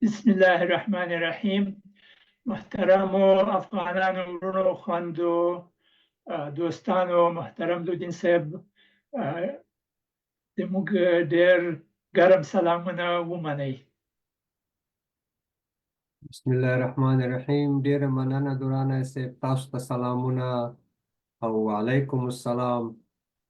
بسم الله الرحمن الرحیم. محترم افغانان ورونو خویندو دوستانو محترم لودین صاحب زموږ ډېر ګرم سلامونه ومنئ. بسم الله الرحمن الرحیم. ډیره مننه درانه صاحب، تاسو ته سلامونه او علیکم السلام.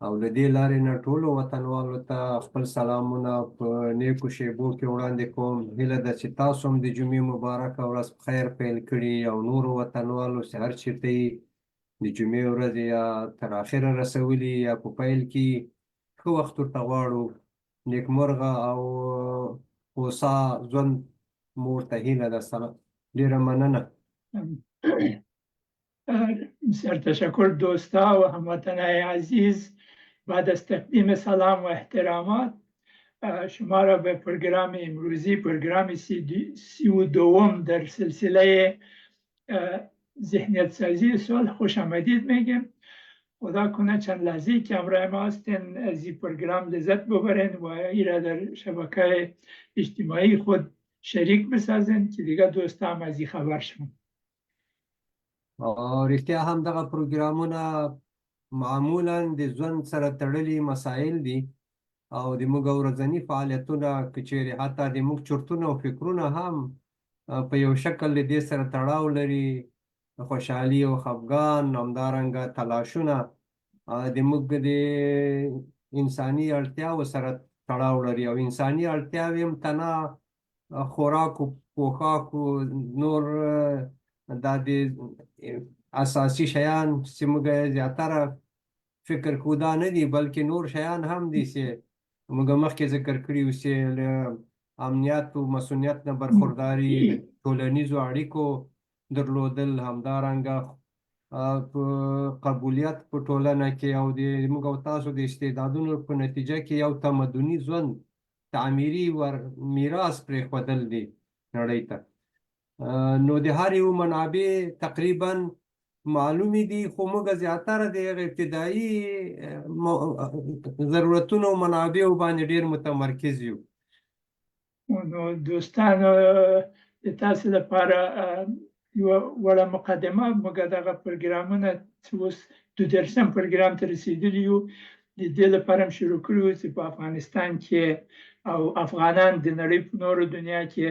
او له دې لارې نه ټولو وطنوالو ته خپل سلامونه په نیکو شیبو کې وړاندې کوم. هیله ده چې تاسو هم د جمعې مبارکه ورځ په خیر پیل کړي او نورو وطنوالو چې هر چېرته یې د جمعې ورځ یا تر اخره رسولي یا په پیل کې ښه وخت ورته غواړو. نیکمرغه او هوسا ژوند مو ورته هیله ده. ډیره مننه. بسیار تشکر دوستا و هموطنای عزیز. بعد از تقدیم سلام و احترامات شما را به پروگرام امروزی، پروگرام 32 در سلسله ذهنیت سازی صلح خوش آمدید میگم. خدا کنه چند لحظه که همراه ما هستین از این پروگرام لذت ببرین و این را در شبکه اجتماعی خود شریک بسازین که دیگه دوستا هم از این خبر شون. رښتیا هم دغه پروګرامونه معمولا د ژوند سره تړلي مسایل دي او د موږ ورځني فعالیتونه که چیرې حتی د موږ چرتونه او فکرونه هم په یو شکل د دې سره تړاو لري. خوشحالي او خفګان، همدارنګه تلاشونه د موږ د انساني اړتیاو سره تړاو لري او انساني اړتیاوې هم تنها خوراک و پوښاک و نور دا د اساسي شیان چې موږ زیاتره فکر کوو دا نه دي، بلکې نور شیان هم دي چې موږ مخکې ذکر کړي وو چې له امنیت و مسؤلیت نه برخورداري، ټولنیزو اړیکو درلودل، همدارنګه قبولیت په ټولنه کې او د موږ او تاسو د استعدادونو په نتیجه کې یو تمدني ژوند تعمیري میراث پرېښودل دي نړۍ ته. نو د هر یو منابع تقریبا معلومې دي، خو موږ زیاتره د هغې ابتدایي ضرورتونو او منابعو باندې ډېر متمرکز یو. نو دوستانو د تاسو لپاره یوه وړه مقدمه. موږ دغه پروګرامونه چې اوس 32 پروګرام ته رسېدلي یو، د دې لپاره هم شروع کړي وو چې په افغانستان کې او افغانان د نړۍ په نورو دنیا کې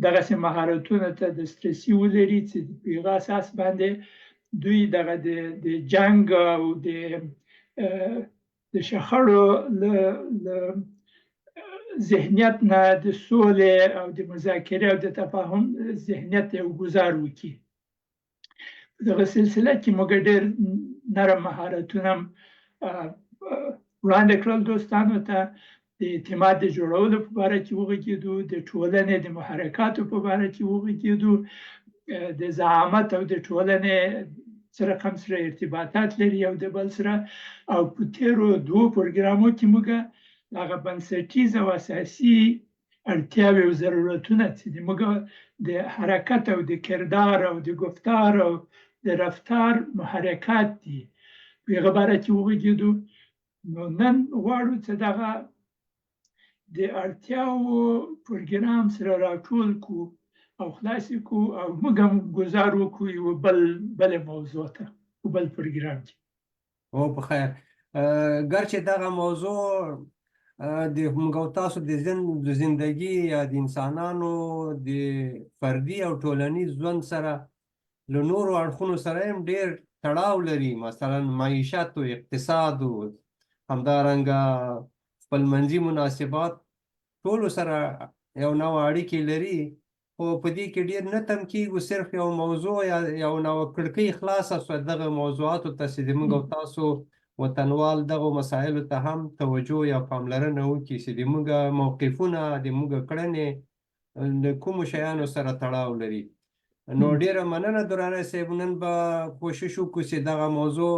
دغسې مهارتونو ته دسترسي ولري چې په هغه اساس باندې دوی دغه د جنګ او د شخړو له ذهنیت نه د سولې او د مذاکرې او د تفاهم ذهنیت یو ګزار وکړي. په دغه سلسله کې موږ ډېر نرم مهارتونه وړاندې کړل دوستانو ته. د اعتماد د جوړولو په باره کې وغږېدو، د ټولنې د محرکاتو په باره کې وغږېدو، د زعامت او د ټولنې څه رقم سره ارتباطات لري یو د بل سره. او په تېرو 2 پروګرامو کې موږ هغه بنسټیز او اساسي اړتیاوې او ضرورتونه چې موږ د حرکت او د کردار او د گفتار او د رفتار محرکات دي په هغه باره کې وغږېدو. نو نن غواړو چې دغه د اړتیاوو پروګرام سره راټول کړو او خلاص کړو او موږ هم ګزار وکړو یوه بلې موضوع ته په بل پروګرام کې. او په خیر، ګرچې دغه موضوع د موږ او تاسو د زندګي یا د انسانانو د فردي او ټولنیز ژوند سره له نورو اړخونو سره هم ډېر تړاو لري، مثلا معیشت و اقتصاد و همدارنګه خپلمنځي مناسبات ټولو سره یو نوع اړیکې لري. خو په دې کې ډېر نه تم کېږو، صرف یو موضوع یا یو نوع کړکۍ خلاصه شوه دغه موضوعاتو ته چې د موږ او تاسو وطنوال دغو مسایلو ته هم توجه یا پاملرنه وکړي چې د موږ موقفونه، د موږ کړنې د کومو شیانو سره تړاو لري. نو ډېره مننه درانه صاحب، نن به کوشش وکړو چې دغه موضوع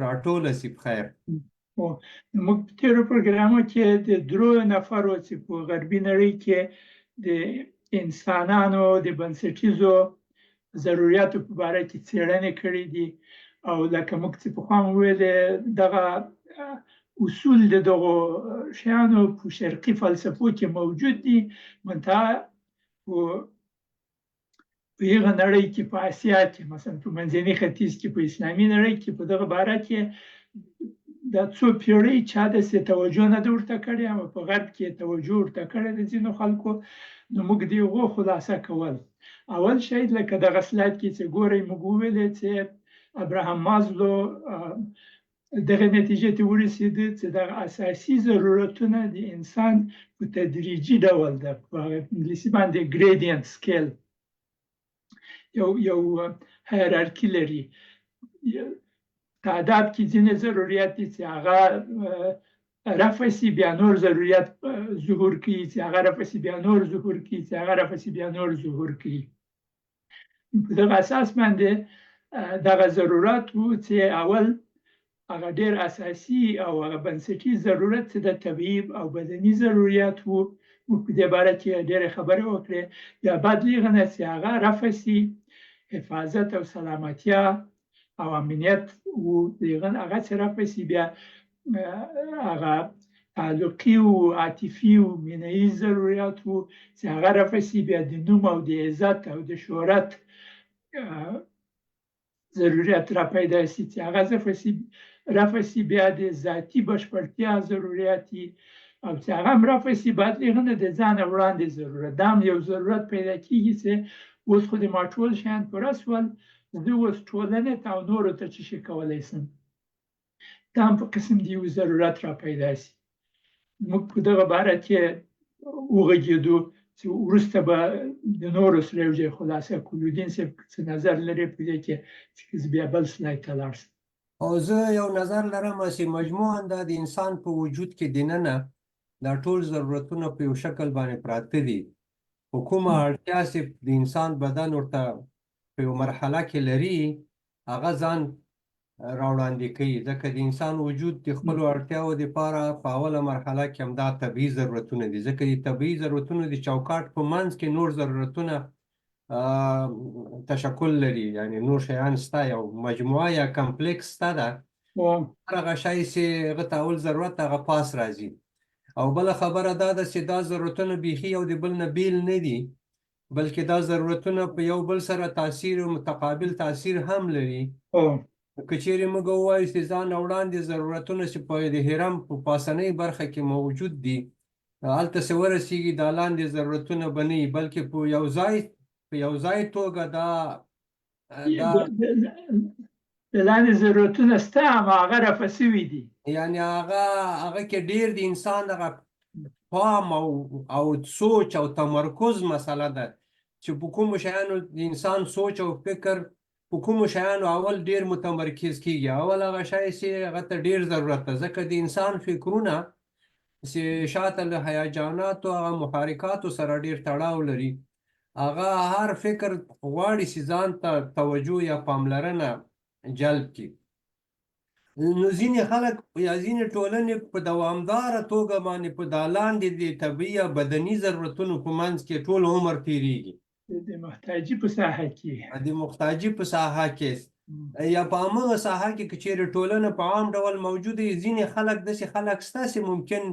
راټوله شي په خیر. موږ په تېرو پروګرامو کې د 3 نفرو چې په غربي نړۍ کې د انسانانو د بنسټیزو ضرورتو په باره کې څېړنې کړې دي او لکه موږ چې پخوا مو ویلې دغه اصول د دغو شیانو په شرقي فلسفو کې موجود دي، منتها و په هغه نړۍ کې په اسیا کې مثلا په منځني ختیځ کې په اسلامي نړۍ کې په دغه باره کې د څو پیړۍ چا داسې توجه نه ده ورته کړې او په غرب کې توجه ورته کړې د ځینو خلکو نو موږ د هغو خلاصه کول اول شی لکه دغه سلاید کې چې ګورئ موږ وویلې چې ابراهام مازلو دغه نتیجې ته ورسېده چې دغه اساسي ضرورتونه د انسان په تدریجي ډول ده په انګلیسي باندې ګریډینټ سکیل یو هایرارکي لري تعداد کې ځینې ضرورت دي چې هغه رفع سي بیا نور ضرورت ظهور کوي چې هغه رفع سي بیا نور ظهور کوي چې هغه رفع سي بیا نور ظهور کوي په دغه اساس باندې دغه ضرورت وو چې اول هغه ډېر اساسي او هغه بنسټي ضرورت چې د طبیعي او بدني ضرورت وو موږ په دې باره کې ډېرې خبرې وکړې یا بعد هغه نه چې هغه رفع سي حفاظت او سلامتیا او امنیت و هغه چې رفع سي بیا هغه تعلقي او عاطفي او مینه‌ییز ضرورت و چې هغه رفع سي بیا د نوم او د عزت او د شهرت ضرورت را پیدا سي چې هغه رفع سي بیا د ذاتي بشپړتیا ضرورتي او چې هغه هم رفع سي بعد هغه نه د ځان وړاندې ضرورت دا هم یو ضرورت پیدا کیږي چې اوس خو د ما ټول شیان پوره شول زه اوس ټولنې ته او نورو ته څه شي کولی شم دا هم په قسم د یو ضرورت را پیدا سي موږ په دغه باره کې وغږېدو چې وروسته به د نورو سره یو ځای خلاصه کړو دین صاحب څه نظر لري په دې کې چې زه بیا بل سلاید ته لاړ شم او زه یو نظر لرم چې مجموعاً دا د انسان په وجود کې دننه دا ټول ضرورتونه په یو شکل باندې پراته دي خو کومه اړتیا چې د انسان بدن ورته په یو مرحله کې لري هغه ځان راوړاندې کوي ځکه د انسان وجود د خپلو اړتیاو دپاره په اوله مرحله کې همدا طبیعي ضرورتونه دي ځکه د طبیعي ضرورتونو د چوکاټ په منځ کې نور ضرورتونه تشکل لري یعنی نور شیان شته یو مجموعه یا کمپلیکس شته ده هغه شی چې هغه ته اول ضرورت هغه پاس راځي او بله خبره دا ده چې دا ضرورتونه بیخي یو د بل نه بیل نه دي بلکې دا ضرورتونه په یو بل سره تاثیر او متقابل تاثیر هم لري که چیرې موږ ووایو چې ځان وړاندې ضرورتونه چې په د هرم په پاسنۍ برخه کې موجود دي هلته چې ورسیږي دا لاندې ضرورتونه به نه وي بلکې په یو ځای توګه دا لاندې ضرورتونه شته اما هغه رفع سوي دي یعنې هغه کې ډېر د انسان هغه پام او سوچ او تمرکز مسله ده چې په کومو شیانو د انسان سوچ او فکر په کومو شیانو اول ډېر متمرکز کیږي اول هغه شی چې هغه ته ډېر ضرورت ده ځکه د انسان فکرونه چې شاته له هیجاناتو هغه محرکاتو سره ډېر تړاو لري هغه هر فکر غواړي چې ځان ته توجه یا پاملرنه جلب کړي نو ځینې خلک یا ځینې ټولنې په دوامداره توګه باندې په دا لاندې د طبیعي یا بدني ضرورتونو په منځ کې ټول عمر تېرېږي د محتاجي په ساحه کې یا په همغه ساحه کې که چیرې ټولنه په عام ډول موجوده وي ځینې خلک داسې خلک شته چې ممکن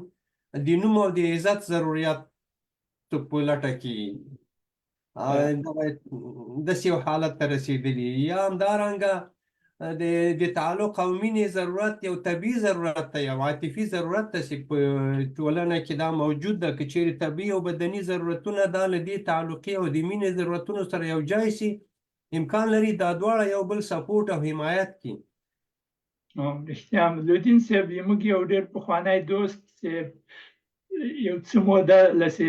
د نوم او د عزت ضرورت په لټه کې داسې یو حالت ته رسېدلي یا همدارنګه د تعلق او مینې ضرورت یو طبیعي ضرورت دی یو عاطفي ضرورت دی چې په ټولنه کې دا موجود ده که چیرې طبیعي او بدني ضرورتونه دا له دې تعلقي او د مینې ضرورتونو سره یو ځای شي امکان لري دا دواړه یو بل سپورټ او حمایت کړي رښتیا لودین صاحب زموږ یو ډېر پخوانی دوست چې یو څه موده لسې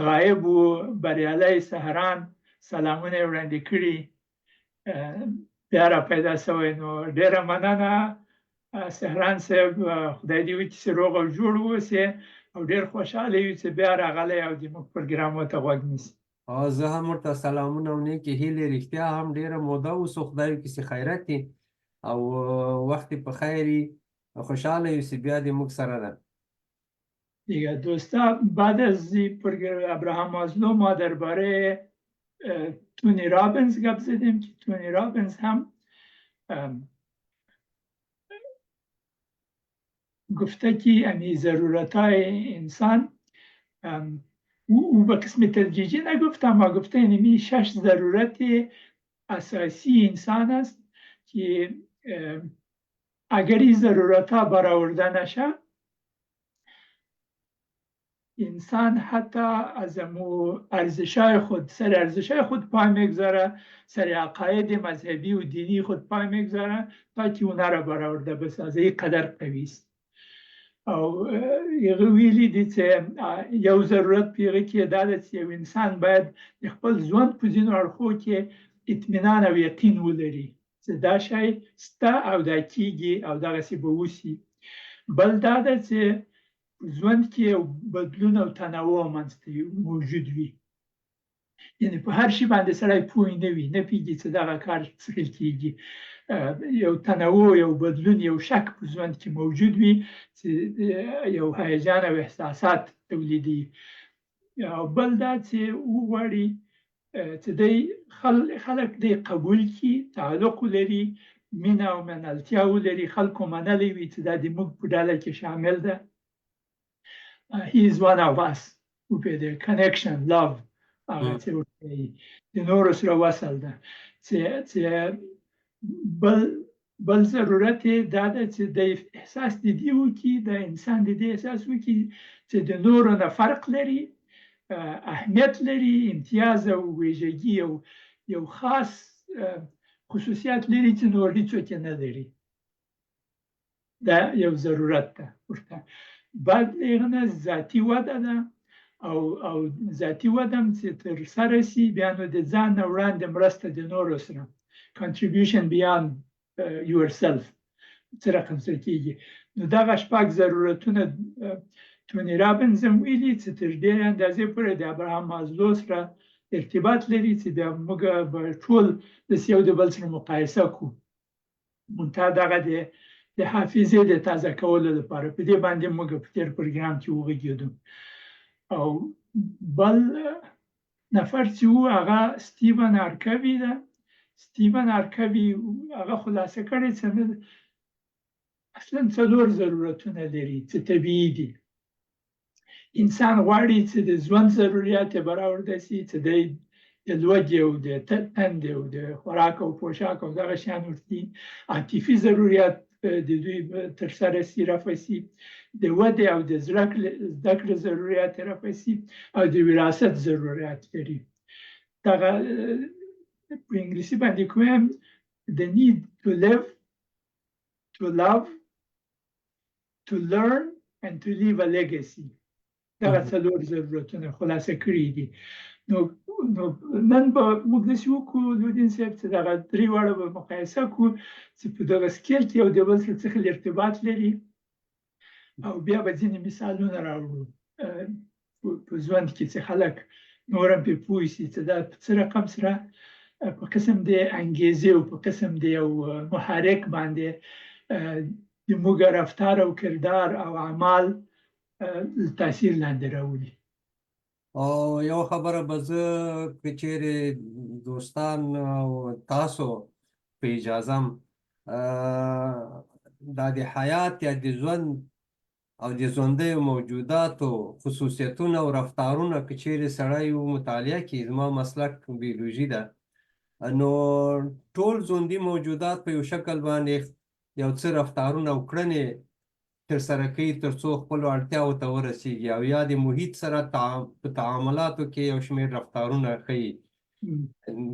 غایب و بریالی سهران سلامونه یې وړاندې کړي بیا را پیدا شوی نو ډېره مننه سهران صاحب خدای دې وکړي چې روغ او جوړ واوسې او ډېر خوشحاله یو چې بیا راغلی او زموږ پروګرامو ته غوږ نیسي زه هم ورته سلامونه او نیکې هیلې رښتیا هم ډېره موده اوسو خدای وکړي چې خیرت یې او وقت په خیر یې خوشحاله یو چې بیا دې موږ سره ده دیگه دوستا بعد از ابراهام مازلو ما درباره تونی رابینز گپ زدیم که تونی رابینز هم گفته که امی ضرورتای انسان او به قسم تدریجی نگفتم، ما گفتم این 6 ضرورت اساسی انسان است که اگر این ضرورت ها برآورده نشه انسان حتی از ارزشای خود سر ارزشای خود پای میگذاره، سر عقاید مذهبی و دینی خود پای میگذاره تا که اونا را برآورده بسازه. این قدر قوی است. او یغه ویلي دي چې یو ضرورت پیغه کې دا ده چې یو انسان باید د خپل ژوند په ځینو اړخو کې اطمینان او یقین ولري چې دا شی سته او دا کیږي او دغسې به وسي. بل دا ده چې ژوند کې یو بدلون او تنوع منځته موجود وي، یعنی په هر شي باندې سړی پوه نه وي، نه پوهېږي چې دغه کار څنګه کیږي. یو تنوع، یو بدلون، یو شک په ژوند کې موجود وي چې یو هیجان او احساسات تولیدوي. او بل دا چې وغواړي چې دی خلک دی قبول کړي، تعلق ولري، مینه او منلتیا ولري، خلکو منلی وي چې دا د موږ په ډله کې شامل ده. He is one of us. وپوهېدې connection, love هغه چې ورته د نورو سره وصل ده. چې بل ضرورت دا ده چې د احساس د دې وکړي، د انسان د دې احساس وکړي چې د نورو نه فرق لري، اهمیت لري، امتیاز او ویژګي او یو خاص خصوصیات لري چې نور هیڅوک یې نه لري. دا یو ضرورت ده ورته. بعد هغه نه ذاتي وده ده او ذاتي وده هم چې ترسره سي بیا نو د ځان نه وړاندې مرسته د نورو سره contribution beyond yourself څه رقم سره کیږي. نو دغه شپږ ضرورتونه توني رابنز هم ویلي چې تر ډېرې اندازې پورې د ابراهام مازلو سره ارتباط لري چې بیا موږ به ټول د یو د بل سره مقایسه کړو. منتها دغه د حافظې د تازه کولو لپاره په دې باندې موږ په تېر پروګرام کې وغږېدو. او بل نفر چې و هغه سټیون هارکوي ده. سټیون هارکوي هغه خلاصه کړې چې اصلا 4 ضرورتونه لري چې طبیعي دي. انسان غواړي چې د ژوند ضرورت یې برآورده سي، چې د لوږې او د تندې او د خوراک او پوشاک او دغه شیان ورته عاطفي ضرورت د دوی ترسره سي، رفع سي، د ودې او د زده کړې ضرورت یې رفع سي، او د وراثت ضرورت لري. دغه په انګلیسي باندې کوم the need to live, to love, to learn and to leave a legacy. دغه 4 ضرورتونه خلاصه کړي دي. نو نن به موږ داسې وکړو لودین صاحب چې دغه 3 واړه به مقایسه کړو چې په دغه سکیل کې یو د بل سره څه ارتباط لري، او بیا به ځینې مثالونه راوړو په ژوند کې چې خلک نور هم پرې پوه شي چې دا په څه رقم سره په قسم د انګیزې او په قسم د یو محرک باندې د موږ رفتار او کردار او اعمال تاثیر لاندې راولي. او یو خبره به زه که چیرې دوستان او تاسو په اجازم دا د حیات یا د ژوند او د ژوندیو موجوداتو خصوصیتونه او رفتارونه که چیرې سړی مطالعه کړي، زما مسلک بیولوژي ده، نو ټول ژوندي موجودات په یو شکل باندې یو څه رفتارونه او کړنې ترسره کوي تر څو خپلو اړتیاوو ته ورسیږي، او یا د محیط سره په تعاملاتو کې یو شمېر رفتارونه ښیي.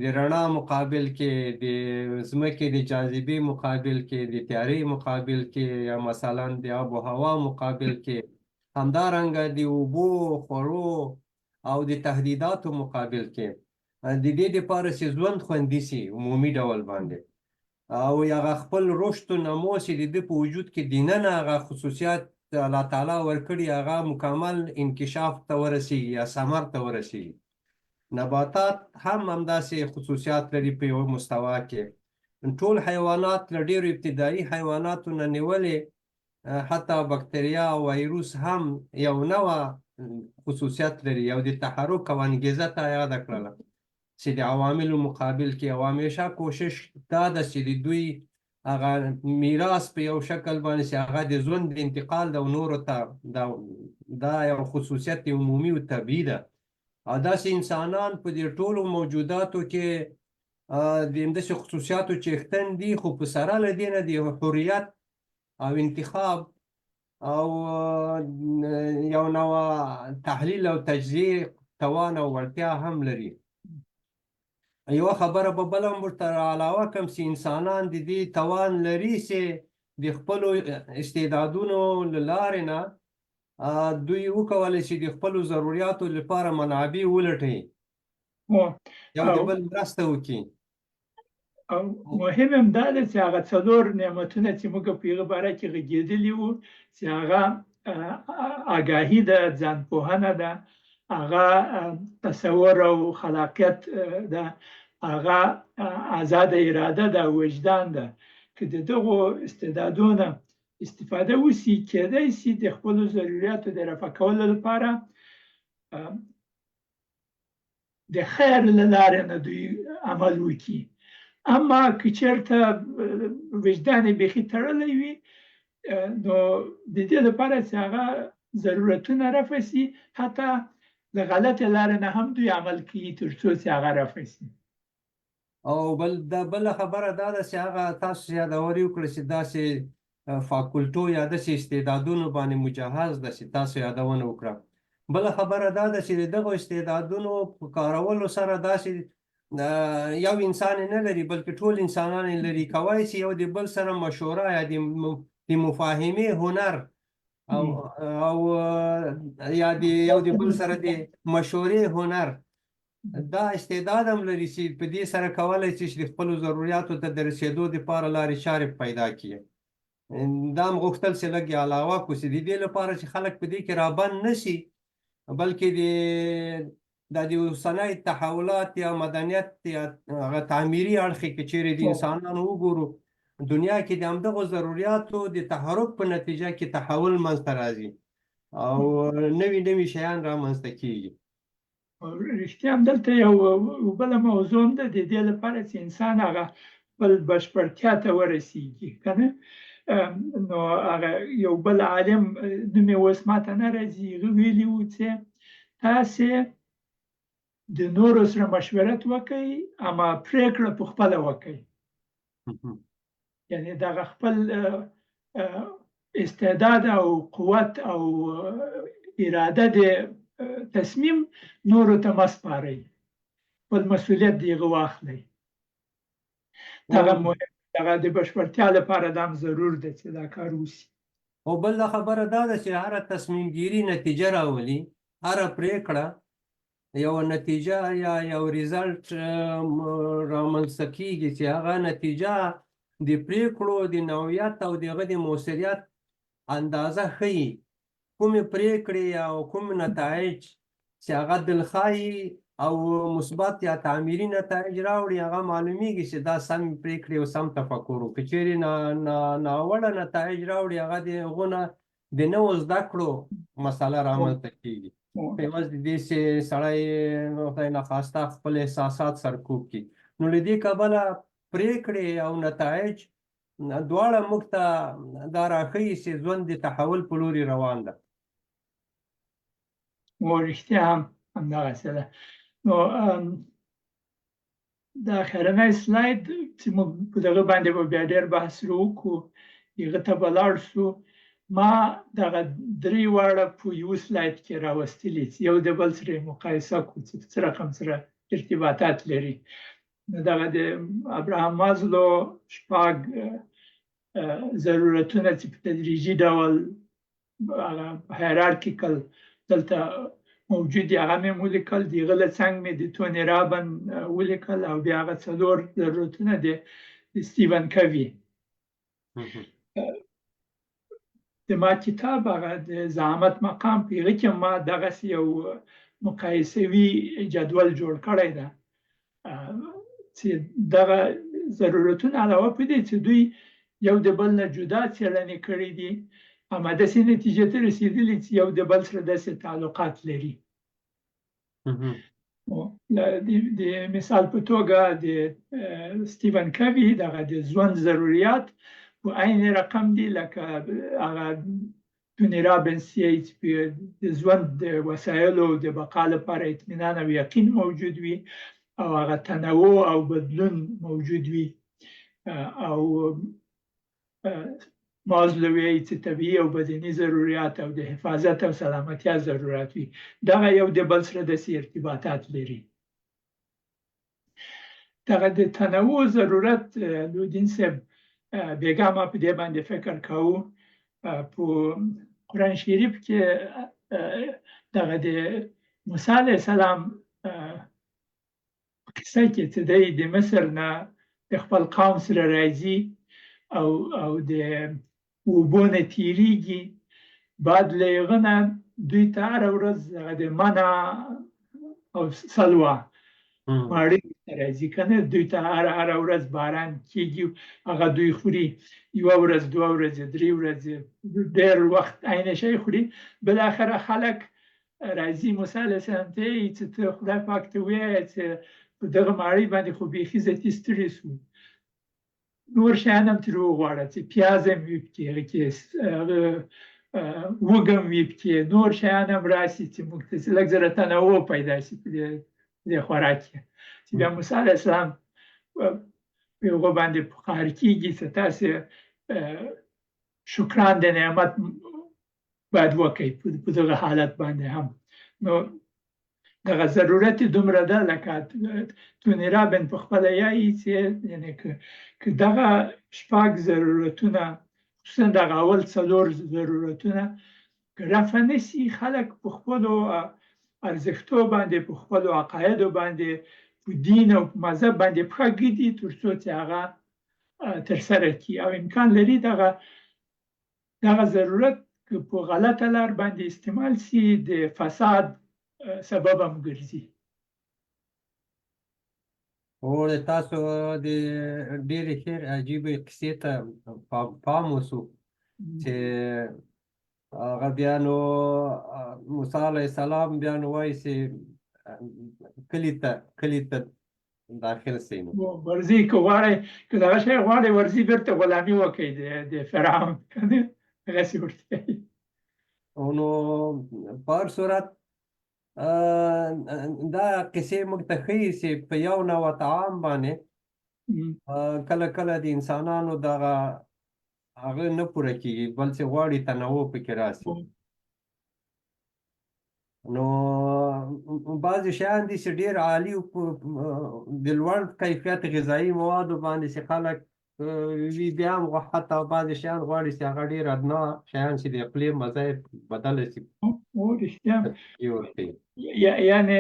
د رڼا مقابل کې، د ځمکې د جاذبې مقابل کې، د تیارې مقابل کې، یا مثلا د آب و هوا مقابل کې، همدارنګه د اوبو، خوړو او د تهدیداتو مقابل کې، د دې دپاره چې ژوند خوندي سي عمومي ډول باندې، او هغه خپل رشد و نمو چې د ده په وجود کې دننه هغه خصوصیات الله تعالی ورکړي هغه مکمل انکشاف ته ورسیږي یا ثمر ته ورسیږي. نباتات هم همداسې خصوصیات لري په یو مستوا کې. ټول حیوانات له ډېرو ابتدایي حیواناتو نه نیولې حتی بکتریا او ویروس هم یو نوع خصوصیت لري، یو د تحرک او انګیزه ته یاده کړله چې د عواملو مقابل کې، او همیشه کوشش دا ده چې د دوی هغه میراث په یو شکل باندې چې هغه د ژوند د انتقال ده او نورو ته دا یو خصوصیت عمومي او طبیعي ده داسې انسانان په دې ټولو موجوداتو کې د همداسې خصوصیاتو څښتن دي، خو په سره له دې نه د حریت او انتخاب او یو نوع تحلیل او تجزیه توان او وړتیا هم لري. یوه خبره به بله هم ورته علاوه کړم چې انسانان د دې توان لري چې د خپلو استعدادونو له لارې نه دوی وکولی شي د خپلو ضروریاتو لپاره منابع ولټوي، یو د بل مرسته وکړي. او مهم هم دا ده چې هغه څلور نعمتونه چې موږ په هغه باره کې غږېدلي وو چې هغه آګاهي ده، ځانپوهنه ده، هغه تصور او خلاقیت ده، هغه آزاده اراده ده، وجدان ده. که د دغو استعدادونو استفاده وشي، کېدای شي د خپلو ضرورتو د رفع کولو لپاره د خیر له لارې نه دوی عمل وکړي. اما که چېرته وجدان یې بیخي تړلی وي، نو د دې لپاره چې هغه ضرورتونه رفع شي، حتی د غلطې لارې نه هم دوی عمل کوي تر څو چې هغه رفع شي. او بله خبره دا ده چې هغه تاسو یادوري وکړه چې داسې فاکولټو یا داسې استعدادونو باندې مجهز ده چې تاسو یادونه وکړه. بله خبره دا ده چې د دغو استعدادونو په کارولو سره داسې یو انسان نه لري بلکې ټول انسانان لري، کوای شي یو د بل سره مشوره یا د مفاهمې هنر او یا د یو د بل سره د مشورې هنر، دا استعداد هم لري چې په دې سره کولی شي چې د خپلو ضروریاتو ته د رسېدو دپاره لارې چارې پیدا کړي. دا هم غوښتل چې لږ علاوه کړو چې د دې لپاره چې خلک په دې کې رابند نه شي، بلکې د اوسنی تحولات یا مدنیت یا هغه تعمیري اړخې کې چیرې د انسانانو وګورو، دنیا کې د همدغو ضروریاتو د تحرک په نتیجه کې تحول منځته راځي او نوي نوي شیان رامنځته کېږي. رښتیا هم دلته یو بله موضوع هم ده، د دې لپاره چې انسان هغه خپل بشپړتیا ته ورسیږي که نه. نو هغه یو بل عالم نوم یې اوس ماته نه راځي، هغه ویلي وو چې تاسې د نورو سره مشورت وکړئ، اما پرېکړه په خپله وکړئ. یعنې دغه خپل استعداد او قوت او اراده د تصمیم نورو ته مه سپارئ، خپل مسؤلیت د هغه واخلئ. دغه مهم، دغه د بشپړتیا لپاره دا هم ضرور ده چې دا کار وشي. او بله خبره دا ده چې هره تصمیم ګیري نتیجه راولي، هره پرېکړه یو نتیجه یا یو ریزلټ رامنځته کېږي چې هغه نتیجه د پرېکړو د نوعیت او د هغه د مؤثریت اندازه ښیي. کومې پرېکړې او کوم نتایج چې هغه دلخواهي او مثبت یا تعمیري نتایج راوړي، هغه معلومیږي چې دا سم پرېکړې او سم تفکر و. که چیرې ناوړه نتایج راوړي، هغه د هغو نه د نوو زده کړو مسله رامنځته کېږي. په عوض د دې چې سړی خدای ناخواسته خپل احساسات سرکوب کړي. نو له دې کبله پرېکړې او نتایج دواړه موږ ته دا راښیي چې ژوند د تحول په لوري روان ده. رښتیا هم همدغسې ده. نو د اخرنی سلاید چې موږ په دغه باندې به بیا ډېر بحث وکړو، هغه ته به لاړ شو. ما دغه درې واړه په یو سلاید کې راوستلي چې یو د بل سره مقایسه کړو چې څه رقم سره ارتباطات لري. دغه د ابراهام مازلو شپږ ضرورتونه چې په تدریجي ډول هایرارکیکل دلته موجود دي، هغه مې ولیکل. د هغه له څنګ مې د توني رابن ولیکل، او بیا هغه څلور ضرورتونه د سټیون کوي. د ما کتاب هغه د زعامت مقام، په هغه کې ما دغسې یو مقایسوي جدول جوړ کړی ده چې دغه ضرورتونه علاوه په دې چې دوی یو د بل نه جدا څېړنې کړي دي، اما داسې نتیجې ته رسېدلي چې یو د بل سره داسې تعلقات لري. د مثال په توګه د سټیون کوي دغه د ژوند ضروریات په عین رقم دي لکه هغه توني رابنز یې چې د ژوند د وسایلو د بقا لپاره اطمینان او یقین موجود وي او هغه تنوع او بدلون موجود وي او مازلو وایي چې طبیعي او بدني ضرورت او د حفاظت او سلامتیا ضرورت وي دغه یو د بل سره داسې ارتباطات لري دغه د تنوع ضرورت لودین صاحب بیګا ما په دې باندې فکر کوو په قرآن شریف کې دغه د موسی علیه السلام په قصه کې چې دی د مصر نه د خپل قوم سره راځي او د اوبو نه تیریږي بعد له هغه نه دوی ته هره ورځ د منع او سلوا ماړی راځي که نه دوی ته هره ورځ باران کیږي هغه دوی خوري یوه ورځ دوه ورځې درې ورځې ډېر وخت عین شی خوري بالاخره خلک راځي موسی علیه السلام ته یې چې ته خدای پاک ته ووایه چې په دغه ماړی باندې خو بیخي ذاتي ستړي سو نور شیان هم ترې وغواړه چې پیاز هم وي پکې هغه کې وږ هم وي پکې نور شیان هم راسي چې موږ ته لږ زره تنوع پیدا شي په دې خوراک کې چې بیا موسی علیه السلام په هغه باندې قهر کېږي چې تاسې شکران د نعمت باید وکړئ په دغه حالت باندې هم نو دغه ضرورت دومره ده لکه توني رابن په خپله یایي چې یعنې که دغه شپږ ضرورتونه خصوصا دغه اول څلور ضرورتونه که رفع نه سي خلک په خپلو ارزښتو باندې په خپلو عقایدو باندې په دین او په مذهب باندې پښه ږدي تر څو چې هغه ترسره کړي او امکان لري دغه ضرورت که په غلطه لار باندې استعمال سي د فساد سبب هم ګرځي او تاسو د ډېرې ښې عجیبې قصې ته پام وسو چې هغه بیا نو موسی علیه السلام بیا نو وایي چې کلي ته داخل سئ نو ورځي که غواړئ که دغه شی غواړئ ورځي بیرته غلامي وکړئ د فرعون که نه هغسې ورته وایي نو په هر صورت دا قصې موږ ته ښیي چې په یو نوع طعام باندې کله کله د انسانانو دغه هغه نه پوره کېږي بل چې غواړي تنوع پکې راسي نو بعضې شیان دي چې ډېر عالي د لوړ کیفیت غذایي موادو باندې چې خلک وي بیا هم حتی بعضې شیان غواړي چې هغه ډېر ادنا شیان چې د خولې مزه یې بدله شي یعنې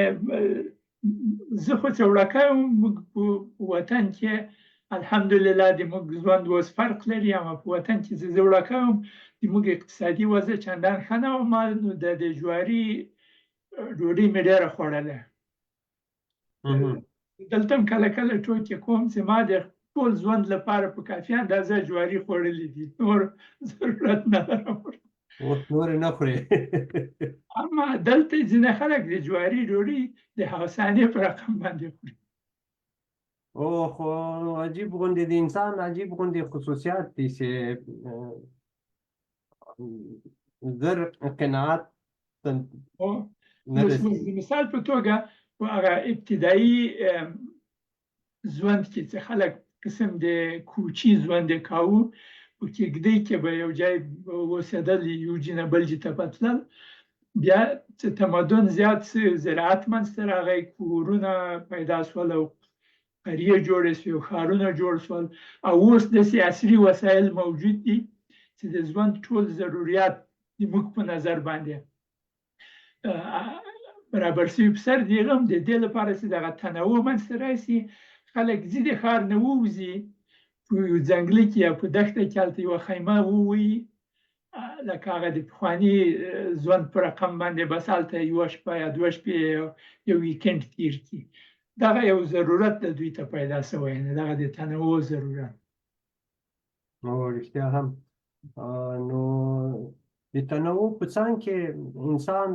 زه خو چې وړکه یم موږ په وطن کې الحمدلله د موږ ژوند اوس فرق لري اما په وطن کې چې زه وړکه یم د موږ اقتصادي وضع چندان ښه نه وه نو د جواري ډوډۍ مې ډېره خوړله دلته هم کله کله ټوکې کوم چې ما د ټول ژوند لپاره په کافي اندازه جواري خوړلي دي نور ضرورت نه لرم اوس نورې نه خورې اما دلته ځینې خلک د جواري ډوډۍ د هوسانې په رقم باندې خوري او خو عجیب غوندې د انسان عجیب غوندې خصوصیات دي چې زر قناعت د مثال په توګه په هغه ابتدایي ژوند کې چې خلک قسم د کوچي ژوند یې کاوه په کېږدۍ کې به یو ځای اوسېدل یو ځای نه بل ځای ته به تلل بیا چې تمدن زیات شو زراعت منځته راغی کورونه پیدا شول او قریې جوړې شوې او ښارونه جوړ شول او اوس داسې عصري وسایل موجود دي چې د ژوند ټول ضرورت زموږ په نظر باندې برابر شوي په سر د هغه هم د دې لپاره چې دغه تنوع منځته راشي خلک ځي د ښار نه ووځي په یو ځنګله کې یا په دښته کې هلته یوه خیمه ووهي لکه هغه د پخواني ژوند په رقم باندې بس هلته یوه شپه یا دوه شپې یو ویکند تیر کړي دغه یو ضرورت د دوی ته پیدا شوی دی دغه د تنوع ضرورت نو رښتیا هم نو د تنوع په څنګ کې انسان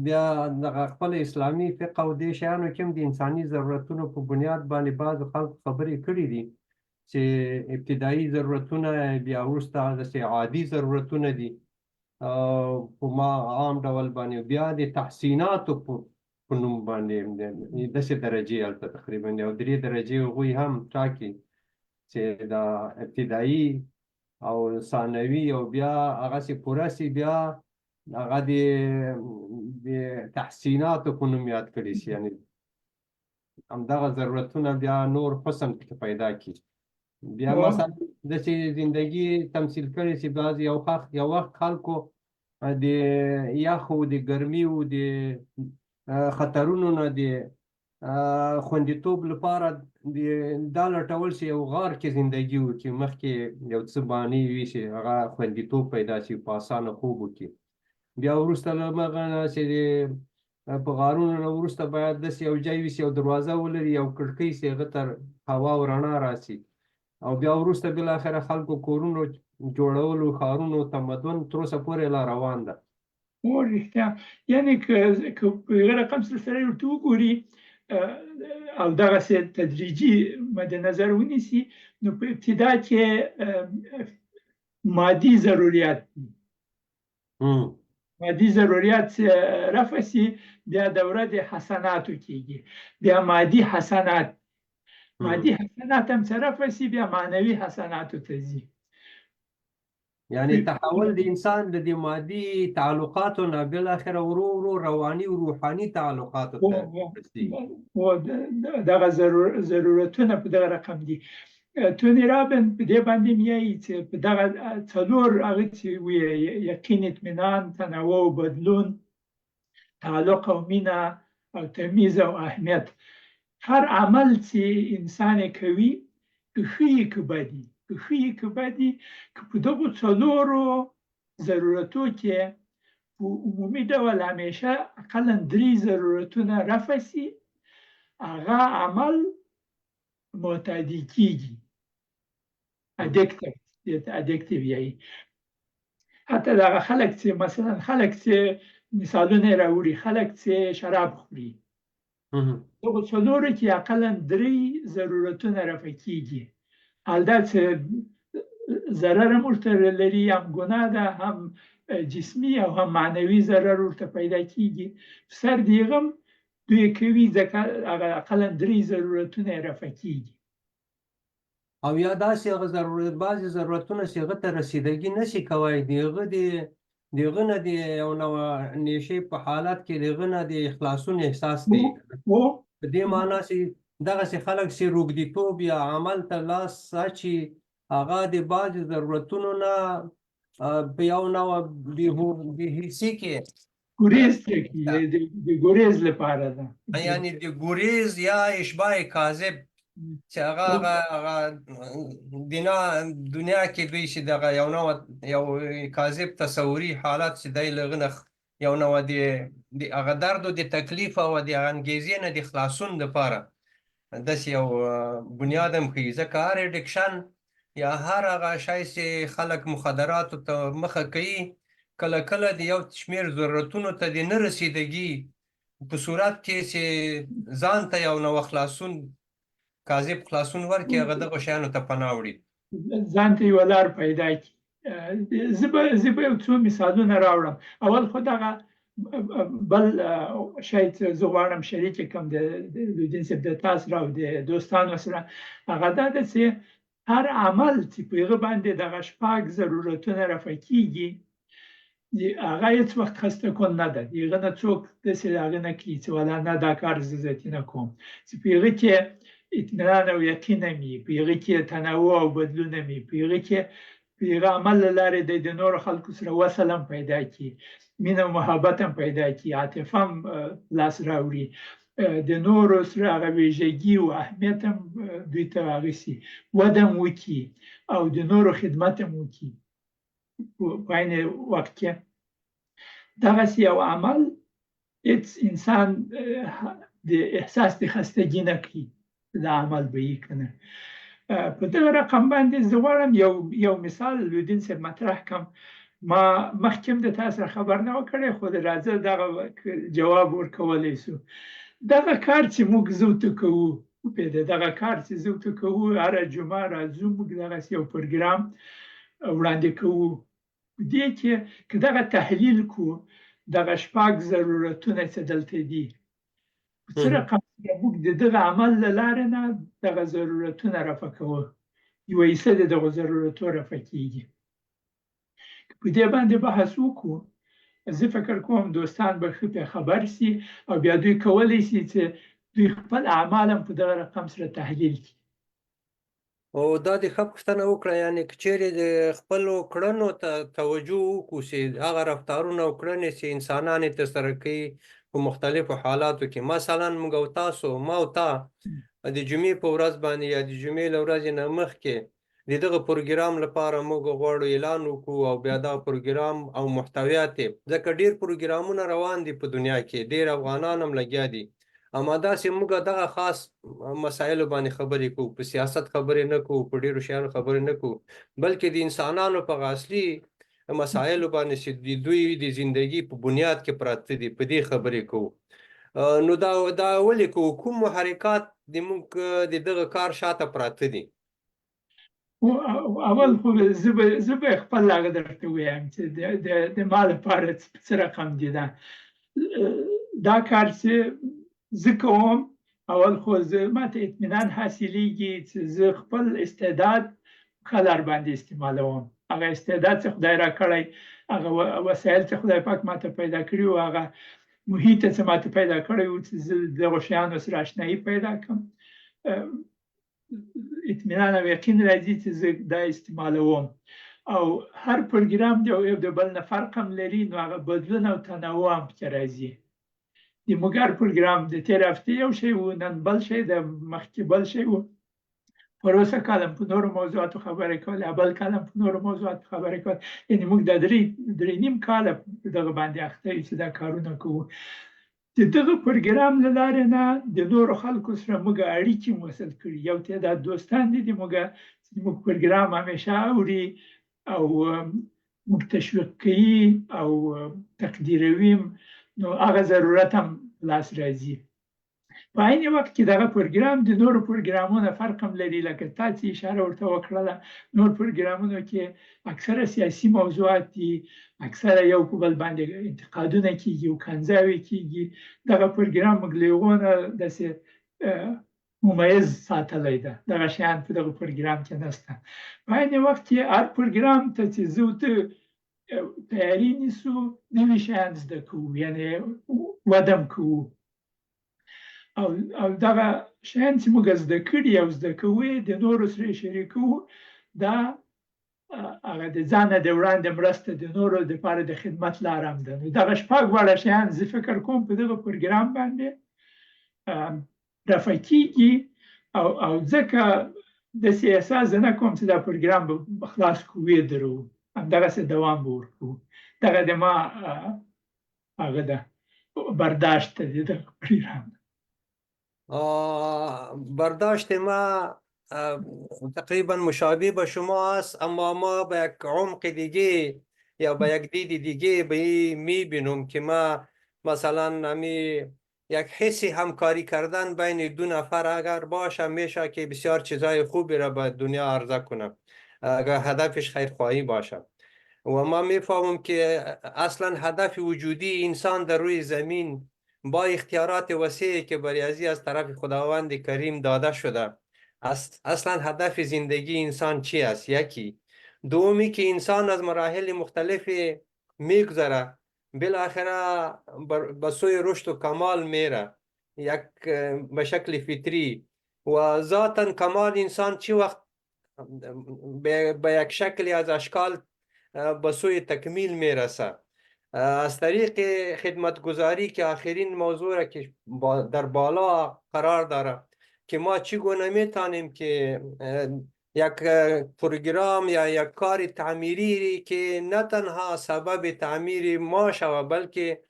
بیا دغه خپل اسلامي فقه او دې شیانو کې هم د انساني ضرورتونو په بنیاد باندې بعضو خلکو خبرې کړي دي چې ابتدایي ضرورتونه بیا وروسته داسې عادي ضرورتونه دي په ما عام ډول باندې بیا د تحسیناتو په نوم باندې داسې درجې هلته تقریبا یو 3 درجې هغوی هم ټاکي چې دا ابتدایي او ثانوي او بیا هغسې پوره سي بیا هغه د تحسیناتو په نوم یاد کړي شي یعنې همدغه ضرورتونه بیا نور حسن پکې پیدا کړي بیا مثلا داسې زندگی تمثیل کړي چې بعض یو وخت خلکو د یخو د ګرمیو د خطرونو نه د خوندیتوب لپاره دا لټول چې یو غار کې زندگی وکړي مخکې یو څه بانې وي چې هغه خوندیتوب پیدا شي په اسانه خوب وکړي بیا وروسته له هغه نه چې په غارونو نه وروسته باید داسې یو ځای وي چې یو دروازه ولري یو کړکۍ چې هغه ته هوا او رڼا راسي او بیا وروسته بالاخره خلکو کورونو جوړولو ښارونو تمدن تر اوسه پورې لا روان ده رښتیا یعنې که په هغه رقم سره ورته وګوري او دغسې تدریجي مد نظر ونیسي نو په ابتدا کې مادي ضرورت دي مادي ضرورت رفع سي بیا دوره د حسناتو کېږي بیا مادي حسنات هم چې رفع سي بیا معنوي حسناتو ته ځي یعنی تحول د انسان د دې مادي تعلقاتو نه بالاخره ورو ورو رواني او روحاني تعلقاتو ته دغه ضرورتونه په دغه رقم دي توني رابن په دې باندې میایي چې په دغه څلور هغه چې یقین اطمینان تنوع او بدلون تعلق او مینه او تمیز او اهمیت هر عمل چې انسان کوي که ښه یې که بدي که په دغو څلورو ضرورتو کې په عمومي ډول همیشه اقلا 3 ضرورتونه رفع سي هغه عمل معتادي کېږي ادکټیو یایي حتی دغه خلک چې مثلا مثالونه راوړي خلک چې شراب خوري دغو څلورو کې اقلا 3 ضرورتونه رفع کېږي البته ضرر هم ورته لري هم ګناه ده هم جسمي او هم معنوي ضرر ورته پیدا کېږي سر د هغه هم دوی کوي ځکه هغه اقلا 3 ضرورتونه یې رفع کېږي او یا داسې هغه بعضې ضرورتونه چې هغه ته رسیدګي نشي کولی د هغه نه د یو نوع نیشې په حالت کې د هغه نه د خلاصون احساس دی په دې معنا چې دغسې خلک چې روږديتوب یا عمل ته لاس اچي هغه د بعضې ضرورتونو نه په یو نوع بېحسي کې د ګریز لپاره ده یعنې د ګریز یا اشباع کاذب چې هغه دنیا کې دوی چې دغه یو کاذب تصوري حالت چې دی له هغه نه یو نوع د هغه درد او د تکلیف او د انګیزې نه د خلاصون لپاره داسې یو بنیاد هم ښیي ځکه هر اډکشن یا هر هغه شی چې خلک مخدراتو ته مخه کوي کله کله د یو شمېر ضرورتونو ته د نه رسیدګي په صورت کې چې ځان ته یو نوع خلاصون کاذب خلاصون ورکړي هغه دغو شیانو ته پناه وړي ځان ته یوه لار پیدا کړي زه به یو څو مثالونه راوړم اول خو دغه بل شی چې زه غواړم شریک کړم د لودین صاحب د تاسو سره او د دوستانو سره هغه دا ده چې هر عمل چې په هغه باندې دغه 6 ضرورتونه رفع کېږي هغه هېڅ وخت خسته کن نه ده د هغه نه څوک داسې هغه نه کوي چې والا نه دا کار زه ذاتي نه کوم چې په هغه کې اطمینان او یقین هم وي په هغه کې تنوع او بدلون هم وي په هغه کې په هغه عمل له لارې د نورو خلکو سره وصل هم پیدا کړي مینه او محبت هم پیدا کړي عاطفه هم لاس راوړي د نورو سره هغه ویژګي او اهمیت هم دوی ته هغه سي وده هم وکړي او د نورو خدمت هم وکړي په عین وخت کې دغسې یو عمل هېڅ انسان د احساس د خستګي نه کړي دا عمل به یې که نه په دغه رقم باندې زه غواړم یو مثال لودین صاحب مطرح کړم ما مخکې هم د تا سره خبر نه و کړی خو راځه دغه جواب ورکولی سو دغه کار چې موږ زه ورته کوو دغه کار چې زه ورته کوو هره جمعه راځو موږ دغسې یو پروګرام وړاندې کوو په دې کې که دغه تحلیل کو دغه شپږ ضرورتونه چې دلته دي په څه رقم موږ د دغه عمل له لارې نه دغه ضرورتونه رفع کوو یوه حصه د دغه ضرورتو رفع کیږي په دې باندې بحث وکړو زه فکر کوم دوستان به ښه پرې خبر سي او بیا دوی کولی سي چې دوی خپل اعمال هم په دغه رقم سره تحلیل کړي او دا د ښه پوښتنه وکړه یعنې که چیرې د خپلو کړنو ته توجه وکړو چې هغه رفتارونه او کړنې چې انسانان یې ترسره کوي په مختلفو حالاتو کې مثلا موږ او تاسو ما او تا د جمعې په ورځ باندې یا د جمعې له ورځې نه مخکې د دغه پروګرام لپاره موږ غواړو اعلان وکړو او بیا دا پروګرام او محتویات یې ځکه ډېر پروګرامونه روان دي په دنیا کې ډېر افغانان هم لګیا دي اما داسې موږ دغه خاص مسایلو باندې خبرې کوو په سیاست خبرې نه کوو په ډېرو شیانو خبرې نه کوو بلکې د انسانانو په اصلي مسایلو باندې چې د دوی د زندگی په بنیاد کې پراته دي په دې خبرې کوو نو دا ولې کوو کوم محرکات د موږ د دغه کار شاته پراته دي اول خو زه به خپل هغه درته ووایم چې د ما لپاره څه رقم دي دا کار چې زه کوم اول خو ماته اطمینان حاصلیږي چې زه خپل استعداد ښه لار باندې استعمالوم هغه استعداد چې خدای راکړی هغه وسایل چې خدای پاک ماته پیدا کړي و هغه محیط چې ماته پیدا کړی و چې زه دغو شیانو سره اشنایي پیدا کړم اطمینان او یقین راځي چې زه دا استعمالوم او هر پروګرام د یو د بل نه فرق هم لري نو هغه بدلون او تنوع هم پکې راځي د موږ پروګرام د تېرې هفتې یو شی و نن بل شی د مخکې بل شی و پروسه کالم په نورو موضوعاتو خبرې کول بل کالم په نورو موضوعاتو خبرې کول یعنې موږ د درې نیم کاله په دغه باندې اخته یو چې دا کارونه کوو د دغه پروګرام له لارې نه د نورو خلکو سره موږ اړیکې موصل کړي یو تعداد دوستان دي موږ پروګرام همیشه اوري او موږ تشویق کوي او تقدیروي نو هغه ضرورت هم لاس راځي په عین وخت کې دغه پروګرام د نورو پروګرامونو فرق هم لري لکه تا چې اشاره ورته وکړله نور پروګرامونو کې اکثره سیاسي موضوعات دي اکثره یو په بل باندې انتقادونه کیږي او کنځاوې کیږي دغه پروګرام موږ له هغو نه داسې ممیز ساتلی ده دغه شیان په دغه پروګرام کې نشته په عین وخت کې هر پروګرام ته چې زه ورته تیاری نیسو نوي شیان زده کوو یعنې وده هم کوو او دغه شیان چې موږ زده کړي او زده کوو د نورو سره شریکوو دا هغه د ځانه د وړاندې مرسته د نورو دپاره د خدمت لاره هم ده نو دغه شپږ واړه شیان زه فکر کوم په دغه پروګرام باندې رفع کیږي او ځکه داسې احساس زه نه کوم چې دا پروګرام به خلاص کوو درو همدغسې دوام به ورکوو دغه د ما هغه ده برداشت دی دغه پروګرام برداشت ما تقریبا مشابه به شما است اما ما به یک عمق دیگه یا به یک دید دیگه به میبینم که ما مثلا همی یک حس همکاری کردن بین دو نفر اگر باشه میشه که بسیار چیزای خوبی را به دنیا عرضه کنه اگر هدفش خیرخواهی باشه و ما میفهمم که اصلا هدف وجودی انسان در روی زمین با اختیارات وسیعی که بریازی از طرف خداوند کریم داده شده اصلا هدف زندگی انسان چی است یکی دومی که انسان از مراحل مختلفی میگذره بالاخره به سوی رشد و کمال میره یک به شکل فطری و ذاتا کمال انسان چی وقت به یک شکلی از اشکال به سوی تکمیل میرسه از طریق خدمتگزاری که آخرین موضوع را که در بالا قرار داره که ما چگونه میتونیم که یک پروگرام یا یک کار تعمیری که نه تنها سبب تعمیر ما شود بلکه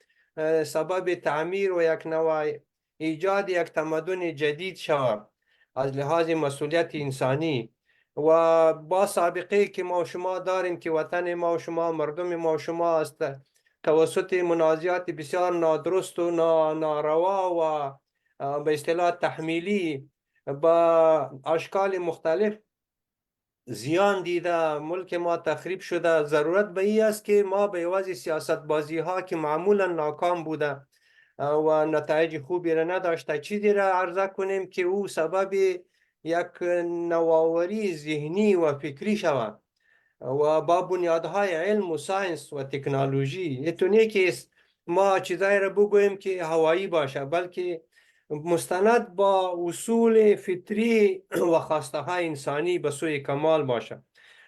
سبب تعمیر و یک نوع ایجاد یک تمدن جدید شود از لحاظ مسئولیت انسانی و با سابقه که ما و شما داریم که وطن ما و شما مردم ما و شما است توسط منازعات بسیار نادرست و ناروا و به اصطلاح تحمیلی با اشکال مختلف زیان دیده، ملک ما تخریب شده. ضرورت به این است که ما به یوازی سیاست بازی ها که معمولا ناکام بوده و نتایج خوبی را نداشته چیزی را عرضه کنیم که او سبب یک نوآوری ذهنی و فکری شود و با بنیادهای علم و ساینس و تکنولوژی. اینطوری که ما چیزایی را بگوییم که هوایی باشه، بلکه مستند با اصول فطری و خواسته های انسانی به سوی کمال باشه.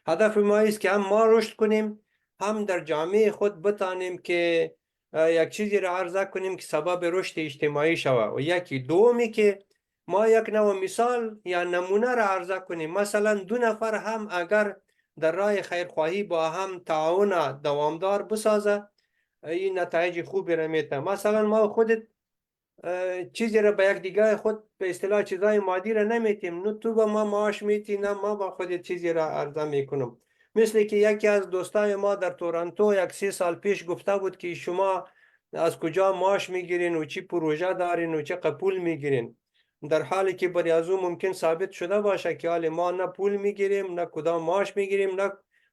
هدف ما است که هم ما رشد کنیم، هم در جامعه خود بتانیم که یک چیزی را عرضه کنیم که سبب رشد اجتماعی شود. و یکی دومی که ما یک نوع مثال یا نمونه را عرضه کنیم. مثلا 2 نفر هم اگر در راه خیرخواهی با هم تعاون دوامدار بسازه، این نتایج خوبی را میده. مثلا ما خودت چیزی را به یک دیگه خود به اصطلاح چیزای مادی را نمیتیم، نه تو به ما معاش میتی نه ما با خودت چیزی را عرضه میکنم. مثل که یکی از دوستای ما در تورنتو 1-3 سال پیش گفته بود که شما از کجا معاش میگیرین و چی پروژه دارین و چه پول میگیرین، در حالی که برای از او ممکن ثابت شده باشه که حال ما نه پول میگیریم نه کدام معاش میگیریم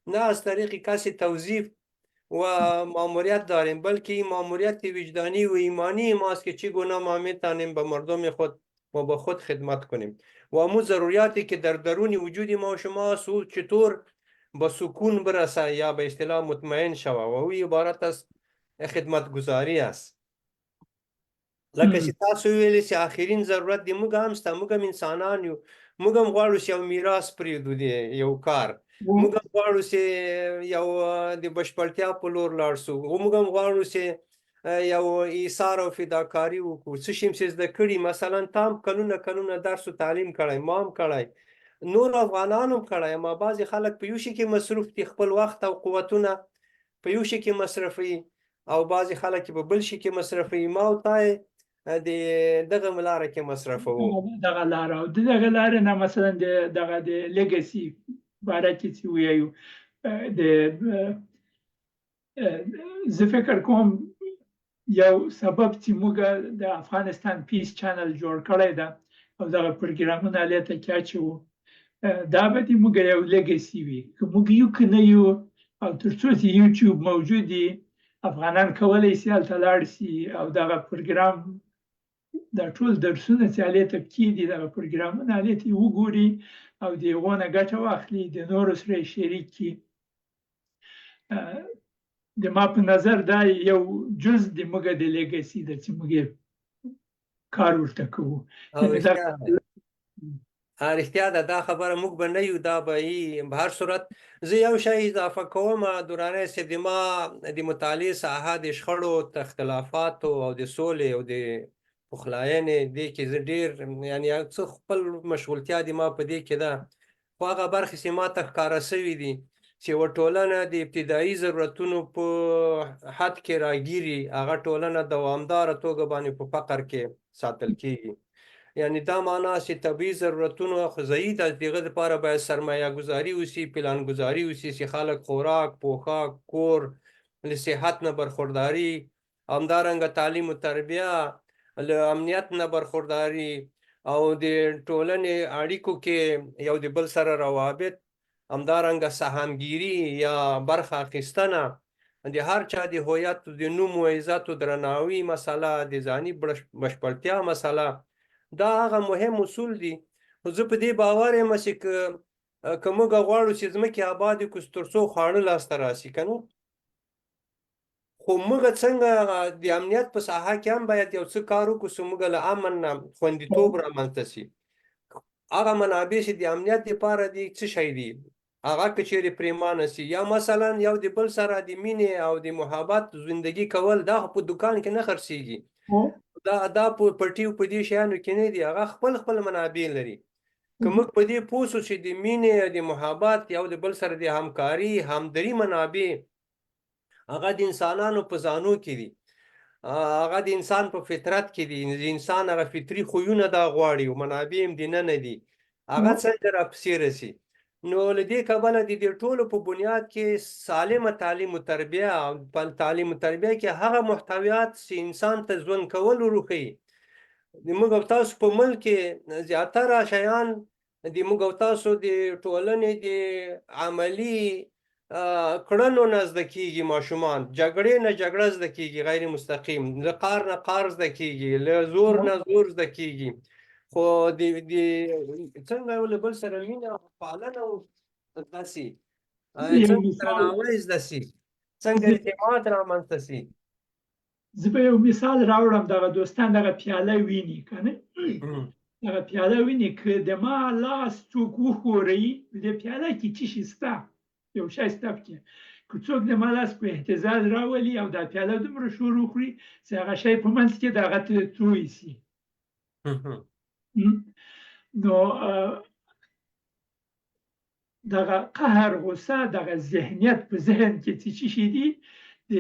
نه از طریق کسی توظیف و ماموریت داریم، بلکه این ماموریت وجدانی و ایمانی ماست که چگونه ما میتونیم به مردم خود و به خود خدمت کنیم و امو ضروریاتی که در درون وجود ما و شما چطور به سکون برسه یا به اصطلاح مطمئن شوه و او عبارت از خدمت گذاری است. لکه چې تاسو ویلي چې آخرین ضرورت دی موږ هم ستا موږ هم انسانان یو، موږ هم غواړو چې یو میراث پرېږدو یو کار، موږ هم غواړو چې یو د بشپړتیا په لور لاړ شو، موږ هم غواړو چې یو ایثار او فداکاري وکړو. څه شي چې زده کړي، مثلا تا هم کلونه درس و تعلیم کړی، ما هم کړی، نور افغانان هم کړی، اما بعضې خلک په یو شي کې مصروف دي، خپل وخت او قوتونه په یو شي کې مصرفوي او بعضې خلک په بل شي کې مصرفوي. ما او تا د دغه لاره کې مصرفوو. دغه لاره او دغه لاره نه، مثلا دغه د لیګسي باره کې چې وایو، د زه فکر کوم یو سبب چې موږ د افغانستان پیس چینل جوړ کړی ده او دغه پروګرامونه هلته کې اچوو، دا به د موږ یو لیګسي وي. که موږ یو که نه یو او تر څو چې یوټیوب موجود وي، افغانان کولی شي هلته لاړ شي او دغه پروګرام دا ټول درسونه چې هلته پکې دي، دغه پروګرامونه هلته یې وګوري او د هغو نه ګټه واخلي، د نورو سره یې شریک کړي. د ما په نظر دا یو جز د موږ د لیګسي ده چې موږ کار ورته کوو. رښتیا ده، دا خبره موږ به نه یو، دا به په هر صورت. زه یو شی اضافه کوم، درانه صاحب، ما د مطالعې ساحه د شخړو، اختلافاتو او د سولې او د پخلاینې دې کې زه ډېر یعنې څه خپل مشغولتیا د ما په دې کې ده، خو هغه برخې چې ما ته ښکاره سوي دي چې یوه ټولنه د ابتدایي ضرورتونو په حد کې راګیري، هغه ټولنه دوامداره توګه باندې په فقر کې ساتل کیږي. یعنی دا معنا چې طبیعي ضرورتونو غذایي د دغه لپاره باید سرمایه گذاري وشي، پلان گذاري وشي چې خلک خوراک، پوښاک، کور، له صحت نه برخورداري، همدارنګه تعلیم و تربیه، له امنیت نه برخورداري او د ټولنې اړیکو کې یو د بل سره روابط، همدارنګه سهامګیري یا برخه اخیستنه، د هر چا د هویت د نوم و عزت و درناوي مسله، د ځاني بشپړتیا مسله، دا هغه مهم اصول دي. خو زه په دې باور یم چې که موږ غواړو چې ځمکې آبادې کړو تر څو خواړه لاسته راسي، که نه، خو موږ څنګه د امنیت په ساحه کې هم باید یو څه کار وکړو چې موږ له امن نه خوندیتوب رامنځته شي. هغه منابع چې د امنیت لپاره دي څه شی دي، هغه که چیرې پرېمانه شي، یا مثلا یو د بل سره د مینې او د محبت زندگی کول، دا په دکان کې نه خرڅېږي، دا په پټیو په دې شیانو کې نه دي، هغه خپل منابع لري. که موږ په دې پوه شو چې د مینې د محبت یو د بل سره د همکاري همدري منابع هغه د انسانانو په ځانو کې دي، هغه د انسان په فطرت کې دي، د انسان هغه فطري خویونه دا غواړي او منابع هم دننه دي، هغه څنګه راپسې رسي. نو له دې کبله د دې ټولو په بنیاد کې سالمه تعلیم و تربیه او په تعلیم و تربیه کې هغه محتویات چې انسان ته ژوند کول وروښيي. موږ او تاسو په ملک کې زیاتره شیان د موږ او تاسو د ټولنې د عملي کړنو نه زده کیږي ماشومان، جګړې نه جګړه زده کیږي غیر مستقیم، له قار نه قار زده کیږي، له زور نه زور زده کیږي. خو د څنګه یو له بل سره مینه او پالنه زده سي، څنګه درناوی زده سي، څنګه اعتماد رامنځته سي. زه به یو مثال راوړم. دغه دوستان دغه پیاله ویني کنه، دغه پیاله ویني که د ما لاس څوک وښوروي په دې پیاله کې څه شی شته، یو شی شته پکې. که څوک د ما لاس په اهتزاز راولي او دا پیاله دومره شور وخوري چې هغه شی په منځ کې دغه ته توی سي. نو دغه قهر، غصه، دغه ذهنیت په ذهن کې څه شي دي، د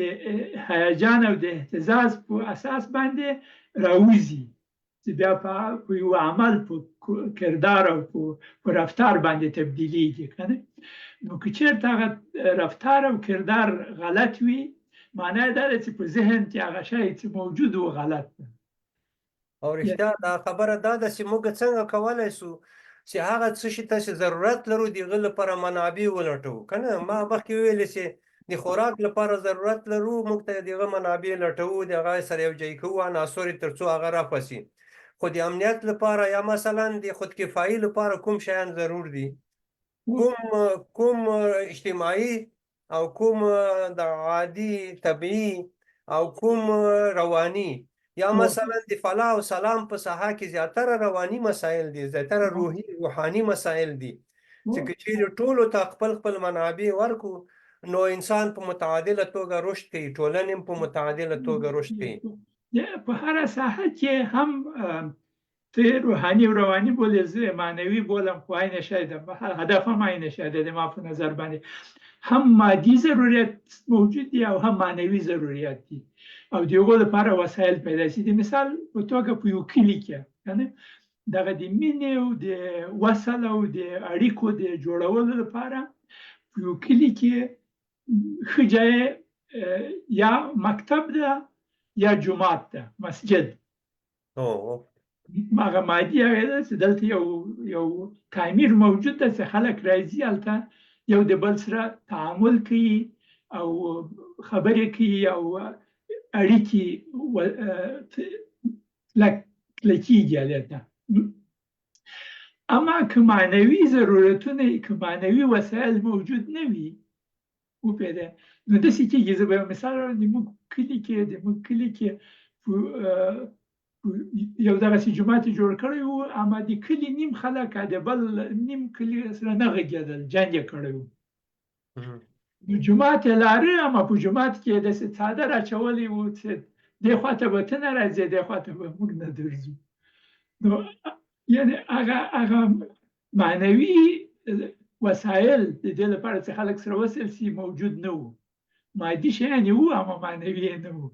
هیجان او د اهتزاز په اساس باندې راوځي چې بیا په یو عمل، په کردار او په رفتار باندې تبدیلیږي کنه. نو که چېرته هغه رفتار او کردار غلط وي، معنی دا ده چې په ذهن کې هغه شی چې موجود و غلط ده. او رښتیا دا خبره دا ده چې موږ څنګه کولی شو چې هغه څه شي ته چې ضرورت لرو د هغه لپاره منابع ولټوو کنه. ما مخکې ویلې چې د خوراک لپاره ضرورت لرو، موږ ته د هغه منابع لټوو، د هغه سره یوځای کوو عناصر تر څو هغه رافسي. خو د امنیت لپاره یا مثلا د خودکفایي لپاره کوم شیان ضرور دي، کوم اجتماعي او کوم د عادي طبیعي او کوم رواني، یا مثلا د فلاح او سلام په ساحه کې زیاتره رواني مسایل دي، زیاتره روحاني مسایل دي چې که چیرې ټولو ته خپل خپل منابع ورکو نو انسان په متعادله توګه رشد کوي، ټولنې په متعادله توګه رشد کوي. په هره ساحه کې هم ته روحاني او رواني بولې، زه معنوي بولم، خو عین شی ده، هدف هم عین شی ده. د ما په نظر باندې هم مادي ضرورت موجود دي او هم معنوي ضرورت دي، او د هغو لپاره وسایل پیدا شي. د مثال په توګه په یو کلي کې کنه دغه د مینې او د وصل او د اړیکو د جوړولو لپاره په یو کلي کې ښه ځای یا مکتب ده یا جومات ده، مسجد. هغه مادي هغه ده چې دلته یو تعمیر موجود ده چې خلک راځي هلته یو د بل سره تعامل کوي او خبرې کوي او اړیکې کلکیږي هلته. اما که معنوي ضرورتونه، که معنوي وسایل موجود نه وي وپوهېدې، نو داسې کېږي. زه به یو مثال راوړم. زموږ کلي کې یو دغسې جومات یې جوړ کړی و، اما د کلي نیم خلک د بل نیم کلي سره نه غږېدل، جنګ یې کړی و. نو جومات یې لاره، اما په جومات کې یې داسې څادر اچولی و چې دې خواته به ته نه راځې، دې خواته به موږ نه درځو. نو یعنې هغه معنوي وسایل د دې لپاره چې خلک سره وصل شي موجود نه وو. مادي شیان یې وو اما معنوي یې نه وو.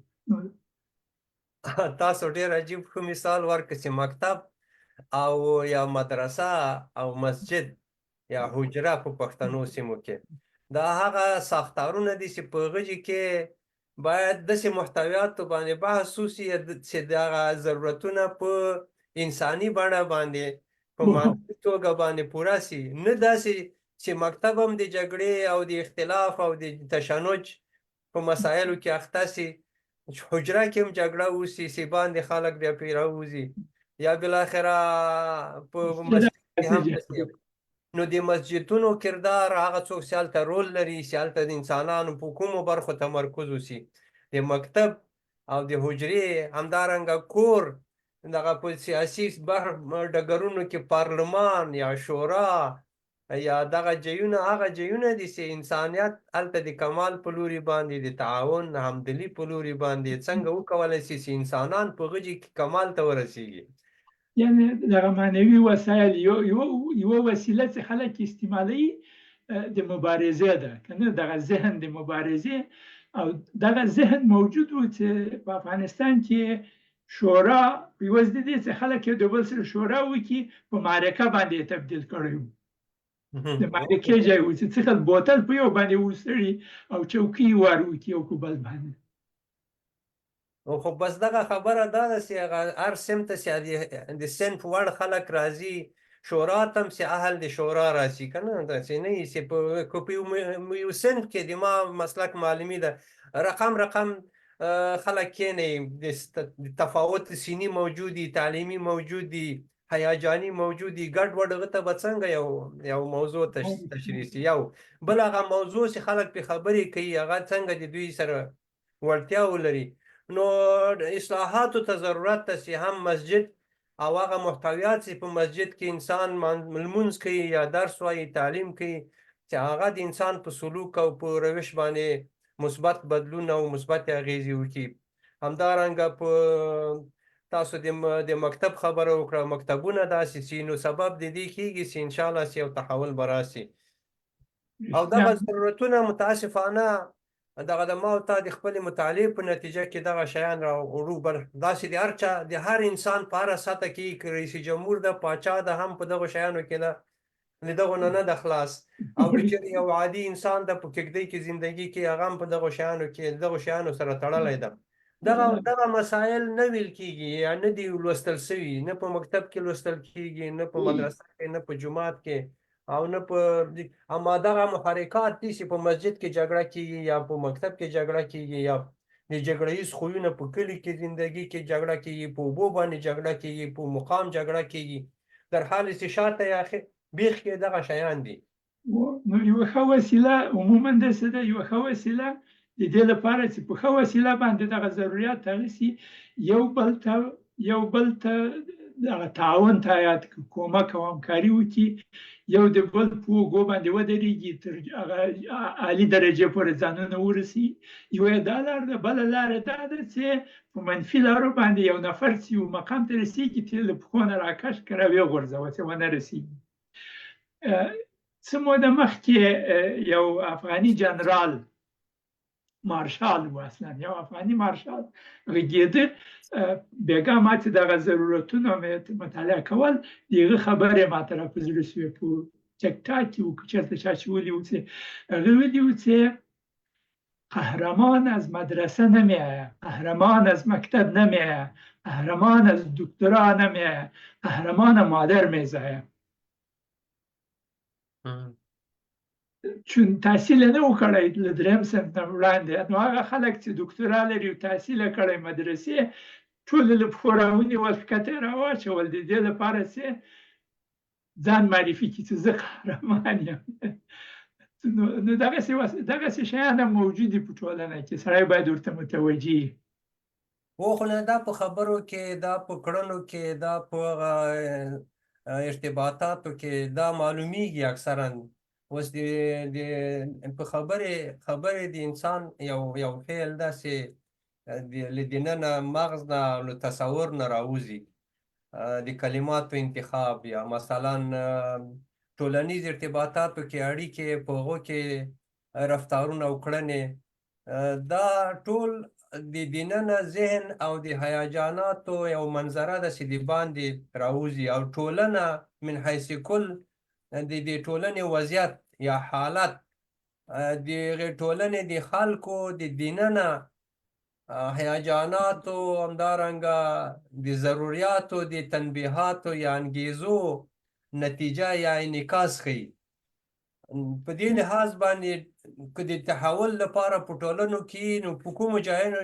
تاسو ډېر عجیب ښه مثال ورکړ چې مکتب او یا مدرسه او مسجد یا حجره په پښتنو سیمو کې دا هغه ساختارونه دي چې په هغه کې باید داسې محتویاتو باندې بحث وشي چې دغه ضرورتونه په انساني بڼه باندې په مادي توګه باندې پوره سي، نه داسې چې مکتب هم د جګړې او د اختلاف او د تشنج په مسایلو کې اخته سي، حجره کې هم جګړه وسي، چې باندې خلک بیا پرې راوځي، یا بالاخره په مسجد کې هم داسې. نو د مسجدونو کردار هغه څوک چې هلته رول لري چې هلته د انسانانو په کومو برخو تمرکز وسي، د مکتب او د حجرې، همدارنګه کور، دغه په سیاسي ډګرونو کې پارلمان یا شورا یا دغه ځایونه هغه ځایونه دي چې انسانیت هلته د کمال په لوري باندې، د تعاون همدلي په لوري باندې څنګه وکولی شي چې انسانان په هغه ځای کې کمال ته ورسیږي. یعنې دغه معنوي وسایل یوه وسیله چې خلک استعمالوي د مبارزې ده کنه، دغه ذهن د مبارزې. او دغه ذهن موجود و چې په افغانستان کې شورا په عوض د دې چې خلک یو د بل سره شورا وکړي په معرکه باندې تبدیل کړی و. د معرکې ځای و چې څخه بوتل په یو باندې وسړي او چوکۍ وار وکړي او په بل باندې. خو بس دغه خبره دا ده چې هر سمت چې د صنف وړ خلک راځي شورا هم سي اهل د شورا راسي کنه داسې نه یي چې په یو صنف کې د ما مسلک معلومي ده رقم خلک کېني د تفاوت سینی موجودي تعلیمي موجودي هیجاني موجودي ګډ وډ هغه ته به څنګه یو موضوع تشریح سي یو بل هغه موضوع چې خلک پې خبرې کوي هغه څنګه د دوی سره وړتیا ولري نو اصلاحاتو ته ضرورت ده چې هم مسجد او هغه محتویات چې په مسجد کې انسان لمونځ کوي یا درس وایي تعلیم کوي چې هغه د انسان په سلوک او په روش باندې مثبت بدلون او مثبت اغیزې وکړي همدارنګه په تاسو د مکتب خبره وکړه مکتبونه داسې سي نو سبب د دې کېږي چې انشاءالله یو تحول به راسي او دغه ضرورتونه متاسفانه دغه د ما او تا د خپلې مطالعې په نتیجه کې دغه شیان راوړو داسې د هر انسان په هره سطح کې که رئیس جمهور ده پاچا ده هم په دغو شیانو کې ده له دغو نه ده خلاص او که چېرې یو عادي انسان ده په کېږدۍ کې زندګي کې هغه هم په دغو شیانو سره تړلی ده دغه مسایل نه ویل کېږي یا نه دي لوستل سوي نه په مکتب کې لوستل کېږي نه په مدرسه کې نه په جومات کې او نه په اما دغه محرکات دي چې په مسجد کې جګړه کېږي یا په مکتب کې جګړه کېږي یا د جګړه ییز خویونه په کلي کې زندګي کې جګړه کېږي په اوبو باندې جګړه کېږي په مقام جګړه کېږي در حال چې شاته یا بیخ کې دغه شیان دي نو یوه ښه وسیله عموما داسې ده یوه ښه وسیله د دې لپاره چې په ښه وسیله باندې دغه ضرورت هغه سي یو بل ته دغه تعاون ته یاد کومک او همکاري وکړي یو د بل په اوږو باندې ودرېږي تر هغه عالي درجې پورې ځانونه ورسي یوه یې دا لار ده بله لاره دا ده چې په منفي لارو باندې یو نفر چې یو مقام ته رسېږي ته له پښو نه راکش کړه او یې غورځوه چې ونه رسېږي څه موده مخکې یو افغاني جنرال مارشال و اصلا یو افغاني مارشال غږېده بېګا ما چې دغه ضرورتونه مطالعه کول د هغه خبرې ما ته راپه زړه شوې په ټیک ټاک کې و که چېرته چا چې ویلي و چې هغه ویلي و چې قهرمان از مدرسه نمیآید قهرمان از مکتب نمیآید قهرمان از دکترا نمیآید قهرمان مادر میزاید چون تحصیل نه وکړی له درېیم صنف نه وړاندې نو هغه خلک چې دکترا لري او تحصیل کړی مدرسې ټول له پښو راونیول ښکته یې راواچول د دې لپاره چې ځان معرفي کړي چې زه قهرمان یم نو دغسې شیان هم موجود دي په ټولنه کې سړی باید ورته متوجه وي خو دا په خبرو کې دا په کړنو کې دا په ارتباطاتو کې دا معلومیږي اکثرا اوس په خبرې د انسان یو فعل داسې له دننه مغز نه له تصور نه راوځي د کلماتو انتخاب یا مثلا ټولنیز ارتباطاتو کې اړیکې په هغو کې رفتارونه او کړنې دا ټول د دننه ذهن او د هیجاناتو یو منظره ده چې د باندې راوځي او ټولنه من حیث کل د ټولنې وضعیت یا حالت د ټولنې د خلکو د دننه هیجاناتو همدارنګه د ضروریاتو د تنبیهاتو یا انګیزو نتیجه یا انعکاس ښیي په دې لحاظ باندې که د تحول لپاره په ټولنو کې نو په کومو ځایونو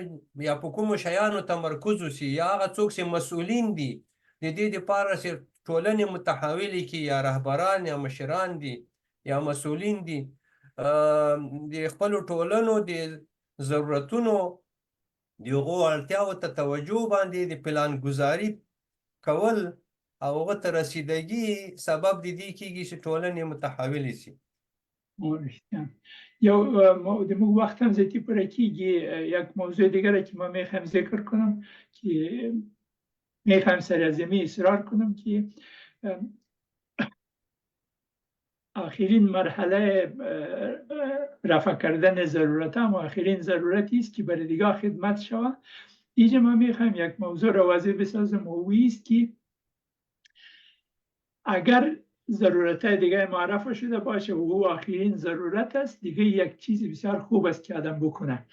یا په کومو شیانو تمرکز وشي یا هغه څوک چې مسؤلین دي د دې دپاره چې ټولنې متحولې کړي یا رهبران یا مشران دي یا مسؤلین دي د خپلو ټولنو د ضرورتونو د هغو اړتیاو ته توجه باندې د پلان گذاري کول او هغه ته رسیدګي سبب د دې کېږي چې ټولنې متحولې شي د موږ وقت هم زیاتی پوره کیږي یک موضوع دیگر که ما میخوایم ذکر کنم که میخوایم سرازمی اصرار کنم که آخرین مرحله رفع کردن ضرورت هم آخرین ضرورتی است که برای دیگاه خدمت شود اینجا ما میخوایم یک موضوع را واضح بسازم و است که اگر ضرورت دیگه معرف شده باشه و او آخرین ضرورت است دیگه یک چیز بسیار خوب است که آدم بکنه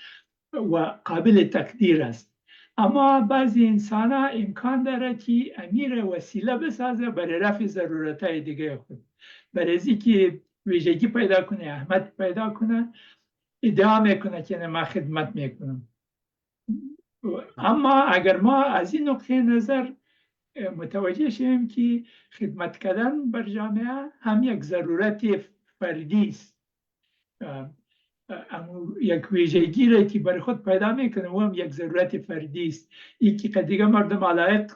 و قابل تقدیر است اما بعضی انسان ها امکان داره که امیر وسیله بسازه برای رفع ضرورت های دیگه خود، برای از که ویژگی پیدا کنه، اهمیت پیدا کنه، ادعا میکنه که من خدمت میکنم. اما اگر ما از این نقطه نظر متوجه شویم که خدمت کردن بر جامعه هم یک ضرورت فردی است، یک ویژگی را که برای خود پیدا میکنه و هم یک ضرورت فردی است، این که دیگه مردم علایق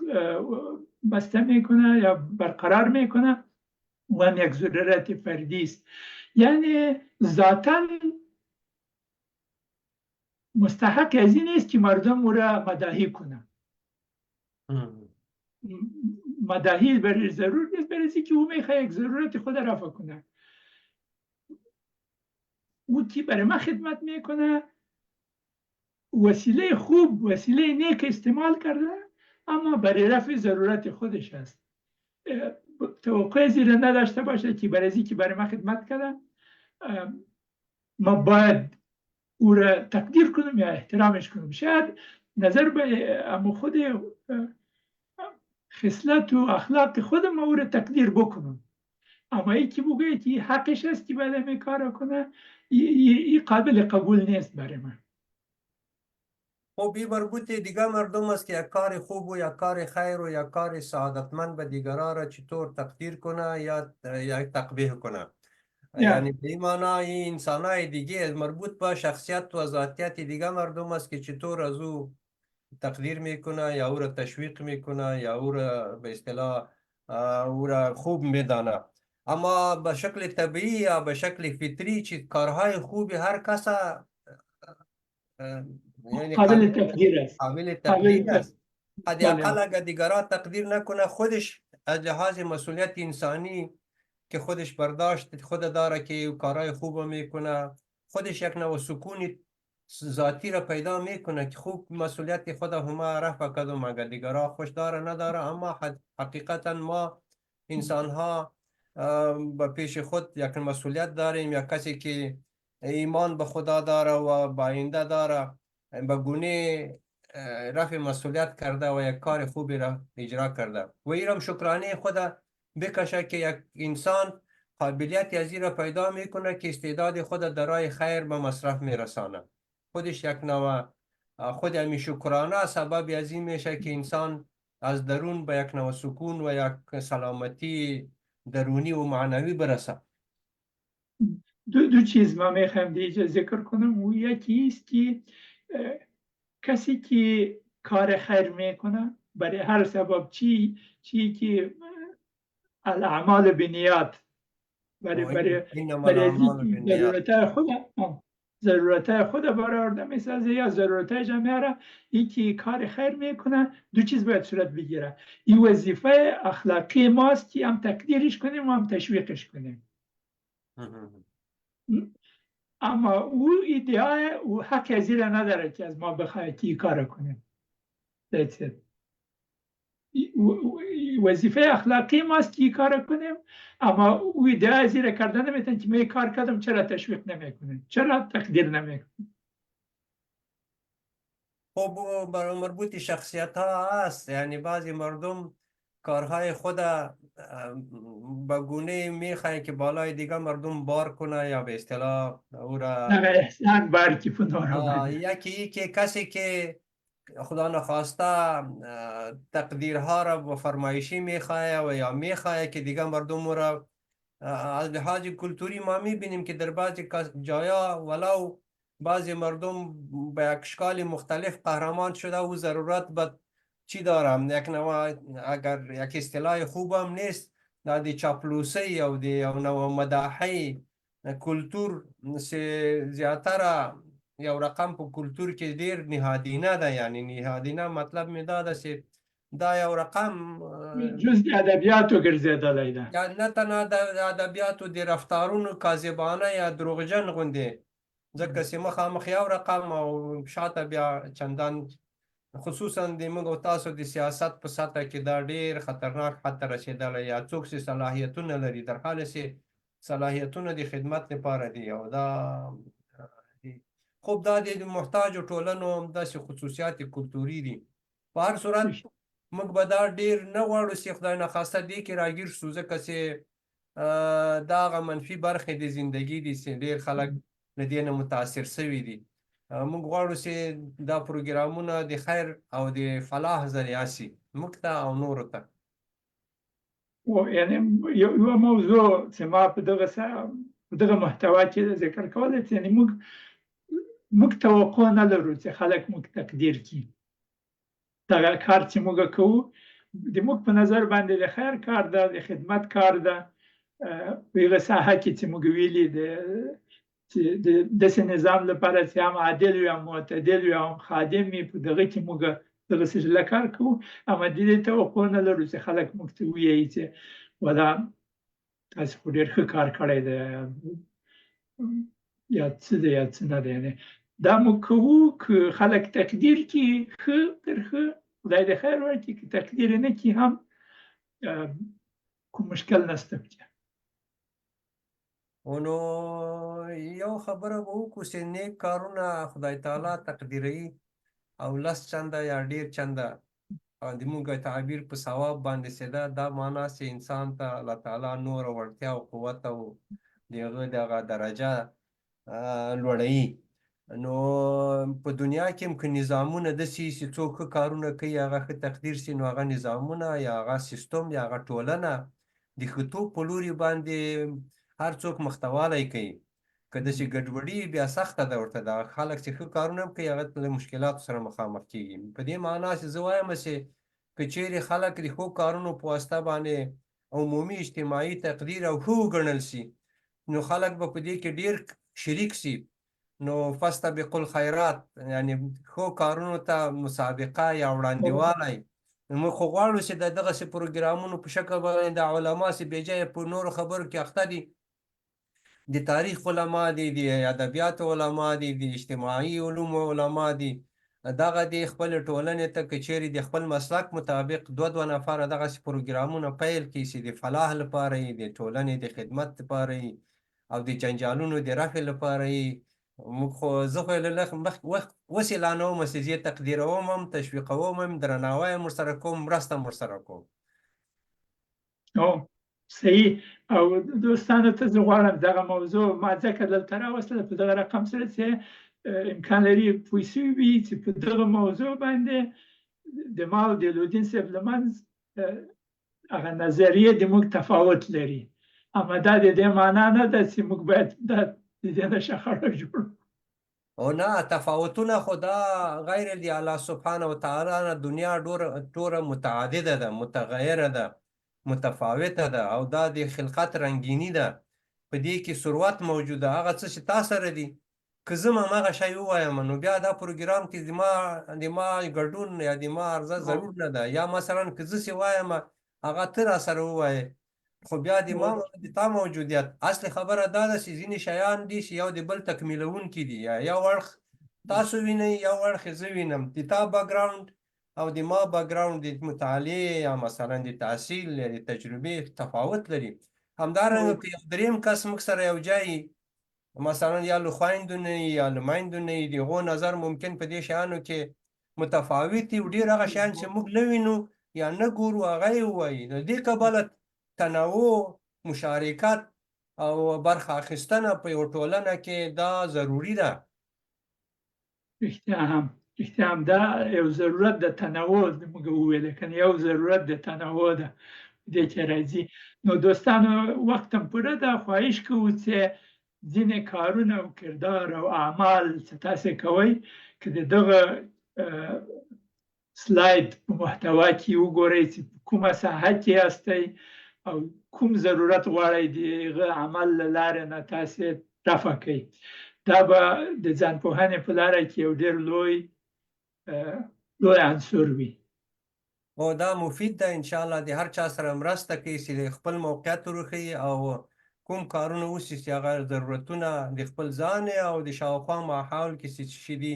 بسته میکنه یا برقرار میکنه و هم یک ضرورت فردی است. یعنی ذاتا مستحق از این است که مردم او را مداحی کنه. مداحی برای ضرور نیست، برای اینکه او میخواد یک ضرورت خود رفع کنه. او که برای ما خدمت میکنه وسیله خوب، وسیله نیک استعمال کرده، اما برای رفع ضرورت خودش است. توقع زیر نداشته باشه که برای اینکه برای ما خدمت کرده ما باید او را تقدیر کنم یا احترامش کنم. شاید نظر به اما خود خصلت و اخلاق خود ما او را تقدیر بکنم، اما ای که بگه که حقش است که بعد می کار کنه، این قابل قبول نیست برای من. خب این مربوط دیگه مردم است که یک کار خوب و یک کار خیر و یک کار سعادتمند به دیگران را چطور تقدیر کنه یا تقبیح کنه. یعنی به این معنی این انسانهای دیگه مربوط به شخصیت و ذاتیت دیگه مردم است که چطور از او تقدیر میکنه یا او را تشویق میکنه یا او را به اصطلاح او را خوب میدانه. اما به شکل طبیعی یا به شکل فطری چی کارهای خوبی هر کس یعنی قابل تقدیر است. قابل تقدیر است. حداقل اگر دیگران تقدیر نکنه خودش از لحاظ مسئولیت انسانی که خودش برداشت خود داره که کارهای خوب میکنه، خودش یک نوع سکون ذاتی را پیدا میکنه که خوب مسئولیت خود همه رفع کدوم اگر دیگران خوش داره نداره. اما حقیقتا ما انسان ها به پیش خود یک مسئولیت داریم. یک کسی که ایمان به خدا داره و به آینده داره به گونه رفع مسئولیت کرده و یک کار خوبی را اجرا کرده و ایرم شکرانه خود بکشه که یک انسان قابلیت از این را پیدا میکنه که استعداد خود در راه خیر به مصرف میرسانه. خودش یک نوع خود همی شکرانه سبب از این میشه که انسان از درون به یک نوع سکون و یک سلامتی درونی و معنوی برسه. دو چیز ما میخوایم دیگه ذکر کنم. و یکی است که کسی که کار خیر میکنه برای هر سبب چی که الاعمال بنیات برای ضرورت خود برآورده میسازه یا ضرورت جامعه را، این که کار خیر میکنه دو چیز باید صورت بگیره. این وظیفه اخلاقی ماست که هم تقدیرش کنیم و هم تشویقش کنیم. اما او ادعای او حق از این نداره که از ما بخواه که این کار کنیم. وظیفه اخلاقی ماست که کار کنیم، اما او ادعای از این کردن نمیتن که من کار کردم چرا تشویق نمیکنیم، چرا تقدیر نمیکنیم. خب برای مربوط شخصیت ها هست. یعنی بعضی مردم کارهای خود به گونه میخواه که بالای دیگه مردم بار کنه یا به اصطلاح او را احسان بار کی پناه. یکی که کسی که خدا نخواسته تقدیرها را با فرمایشی میخواه و یا میخواه که دیگه مردم را از لحاظ کلتوری ما میبینیم که در بعضی جایا ولو بعضی مردم به یک اشکال مختلف قهرمان شده و ضرورت به چی دارم یک نوع اگر یک اصطلاح خوبم نیست دی چاپلوسی یا دی نوع مداحی کلتور زیاتر یو رقم په کلتور کې ډیر نهادینه ده. یعنی نهادینه مطلب می داده چې دا یو رقم جز ادبیاتو ګرځیدلی ده، یا نه تنها د ادبیاتو د رفتارونو کاذبانه یا دروغجن غوندې، ځکه چې مخامخ یو رقم او شاته بیا چندان، خصوصا د موږ او تاسو د سیاست په سطح کې دا ډیر خطرناک حد ته رسېدلی. یا څوک چې صلاحیتونه لري در حال چې صلاحیتونه د خدمت لپاره دي او دا خب دا د محتاجو ټولنو همداسې خصوصیات کلتوري دي. په هر صورت موږ به دا ډېر نه غواړو چې خدای نخواسته دې کې راګیر شو، ځکه چې دا هغه منفي برخې د زندګي دي چې ډېر خلک له دې نه متاثر سوي دي. موږ غواړو چې دا پروګرامونه د خیر او د فلاح ذریعه شي موږ ته او نورو ته. یعنی یوه موضوع چې ما په دغه محتوا کې ذکر کولی، یعنی موږ توقع نه لرو چې خلک موږ تقدیر کړي. دغه کار چې موږ کوو د موږ په نظر باندې د خیر کار ده، د خدمت کار ده. په یوه ساحه کې چې موږ ویلي چې د داسې نظام لپاره چې هم عادل وي، هم معتدل وي، هم خادم وي، په دغه کې موږ دغسې ډله کار کوو. اما د دې توقع نه لرو چې خلک موږ ته ووایي چې ولا تاسې خو ډېر ښه کار کړی دی، یا څه دی یا څه نه دی. یعنې دا موږ کوو که خلک تقدیر کړي ښه تر ښه، خدای دې خیر ورکړي. که تقدیر یې نه کړي هم کوم مشکل نشته پکې. نو یو خبره به وکړو چې نیک کارونه خدای تعالی تقدیروي او 10 چنده یا ډېر چنده د موږ تعبیر په ثواب باندې سیده، دا معنا چې انسان ته الله تعالی نور وړتیا او قوت او د هغه دغه درجه لوړوي. نو په دنیا کې هم که نظامونه داسې چې څوک ښه کارونه کوي هغه ښه تقدیر شي، نو هغه نظامونه یا هغه سیستم یا هغه ټولنه د ښه توب په لوري باندې هر څوک مختوالی کوي. که داسې ګډوډي بیا سخته ده ورته. دغه خلک چې ښه کارونه هم کوي هغه له مشکلاتو سره مخامخ کېږي. په دې معنا چې زه وایم چې که چیرې خلک د ښو کارونو په واسطه باندې عمومي اجتماعي تقدیر او ښه وګڼل شي، نو خلک به په دې کې ډېر شریک شي. نو فاستبقوا الخیرات، یعنی ښو کارونو ته مسابقه یا وړاندېوالی. موږ خو غواړو چې د دغسې پروګرامونو په شکل باندې د علما چې بې ځایه په نورو خبرو کې اخته دي، د تاریخ علما دي، د ادبیاتو علما دي، د اجتماعي علومو علما دي، دغه د خپل ټولنې ته که چیرې د خپل مسلک مطابق دوه نفره دغسې پروګرامونه پیل کړي چې د فلاح لپاره یې، د ټولنې د خدمت لپاره یې او د جنجالونو د رفع لپاره یې. موږ خو زه خو یې له اوس اعلانوم چې زه یې تقدیروم هم، تشویقوم هم، درناوی هم ورسره کوم، مرسته هم ورسره کوم. صحیح. او دوستانو ته زه غواړم دغه موضوع ما ځکه دلته راوستله په دغه رقم سره چې امکان لري پوه شوي وي چې په دغه موضوع باندې د ما او د لودین صاحب له منځ هغه نظریې د موږ تفاوت لري. اما دا د دې معنا نه ده چې موږ باید د دې نه شخړه جوړو. او نه، تفاوتونه خو دا غیر د الله سبحانه وتعالی نه دنیا ډوره متعدده ده، متغیره ده، متفاوته ده، او دا د خلقت رنګینی ده. په دې کې ثروت موجوده. هغه څه چې تا سره دي که زه هماغه شی ووایم، نو بیا دا پروګرام کې د ما ګډون یا د ما عرضه ضرور نه ده. یا مثلا که زه چې وایم هغه ته را سره ووایې، خو بیا د تا موجودیت. اصل خبره دا ده چې ځینې شیان دي چې یو د بل تکمیلونکي دي. یو اړخ تاسو وینئ، یو اړخ زه وینم. د تا بکګراوند او د ما بکګراوند د مطالعې یا مثلا د تحصیل یا د تجربې تفاوت لري. همدارنګه که یو دریم کس موږ سره یو ځای مثلا یا له خویندو نه یا له میندو نه، د هغو نظر ممکن په دې شیانو کې متفاوت وي، ډېر هغه شیان چې موږ نه وینو یا نه ګورو هغه یې ووایي. نو دې کبله تنوع، مشارکت او برخه اخیستنه په یو ټولنه کې دا ضروري ده. رښتیا هم دا یو ضرورت د تنوع موږ وویل، کنه یو ضرورت د تنوع ده دې کې راځي. نو دوستانو وخت هم پوره ده. خواهش کوو چې ځینې کارونه او کردار او اعمال چې تاسې کوئ که د دغه سلاید په محتوا کې وګورئ چې په کومه ساحه کې یاستئ او کوم ضرورت غواړئ د هغه عمل له لارې نه تاسې رفع کوئ. دا به د ځانپوهنې په لاره کې یو ډېر لوی عنصر وي. او دا مفید ده. انشاءالله د هر چا سره مرسته کوي چې خپل موقعیت وروښیي او کوم کارونه وشي چې هغه ضرورتونه د خپل ځان او د شاوخوا ماحول کې چې شي دي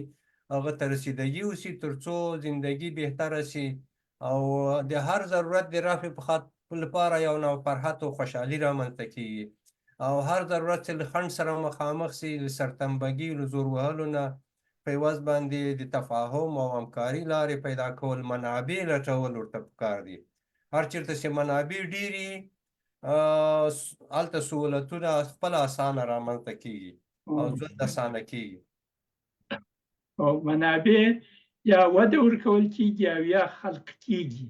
هغه ته رسیدګي وشي، تر څو زندگی بهتره شي او د هر ضرورت د رفع لپاره یو نوع فرحت او خوشحالي رامنځته کیږي. او هر ضرورت چې له خنډ سره مخامخ شي، له سرتنبګي، له زور وهلو نه، په عوض باندې د تفاهم او همکاري لارې پیدا کول، منابع لټول ورته پکار دي. هر چېرته چې منابع ډېرې هلته سهولتونه خپله اسانه رامنځته کېږي او ژوند اسانه کېږي. او منابع یا وده ورکول کېږي او یا خلق کېږي،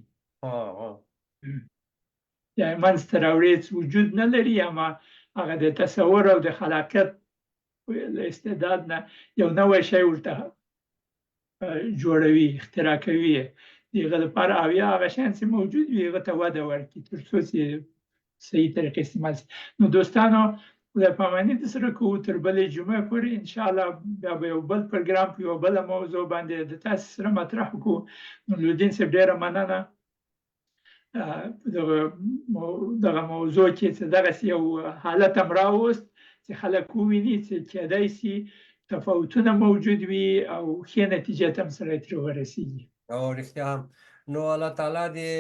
یا منځته راوړي وجود نه لري، اما هغه د تصور او د خلاقیت له استعداد نه یو نوی شی ورته جوړوي، اختراع کوي د هغه لپاره، او یا هغه شیان چې موجود وي هغه ته وده ورکړي تر څو چې صحیح طریقې استعمال شي. نو دوستانو، خدای پاماني درسره کوو تر بلې جمعې پورې انشاءالله بیا به یو بل پروګرام په یوه بله موضوع باندې د تاسې سره مطرح کړو. نورالدین صاحب ډېره مننه دغه موضوع کې چې دغسې یو حالت هم راوست چې خلک وویني چې کېدای شي تفاوتونه موجود وي او ښې نتیجې ته هم سړی ترې ورسېږي. او رښتیا هم نو الله تعالی دې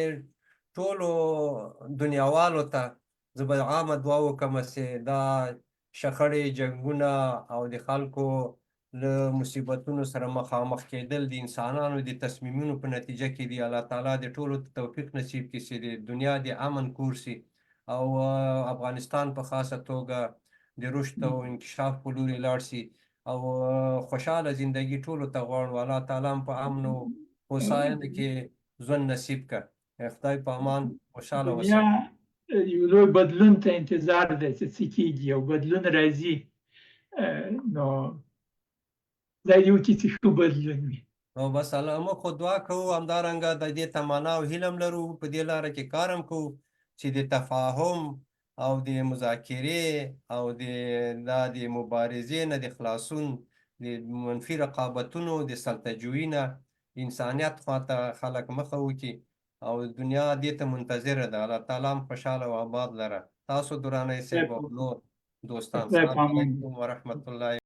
ټولو دنیاوالو ته زه به عامه دعا وکړم چې دا شخړې، جنګونه او د خلکو له مصیبتونو سره مخامخ کېدل د انسانانو د تصمیمونو په نتیجه کې دي. الله تعالی دې ټولو ته توفیق نصیب کړي چې د دنیا د امن کور شي او افغانستان په خاصه توګه د رشد او انکشاف په لوري لاړ شي او خوشحاله زندگی ټولو ته غواړو. الله تعالی هم په امن او هوساینه کې ژوند نصیب کړه. خدای په امان، خوشحاله اوسه. دنیا یو لوی بدلون ته انتظار دی چې څه کېږي، او بدلون راځي، نو خدای دې وکړي چې ښه بدلون وي. نو بس موږ خو دعا کوو، همدارنګه د دې تمنا او هیله هم لرو، په دې لاره کې کار هم کوو چې د تفاهم او د مذاکرې او د مبارزې نه د خلاصون، د منفي رقابتونو، د سلطه‌جویي نه انسانیت خواته خلک مخه وکړي او دنیا دې ته منتظره ده. الله تعالی هم خوشحاله او آباد لره. تاسو دراني صاحب او نور دوستان، السلام علیکم ورحمت الله.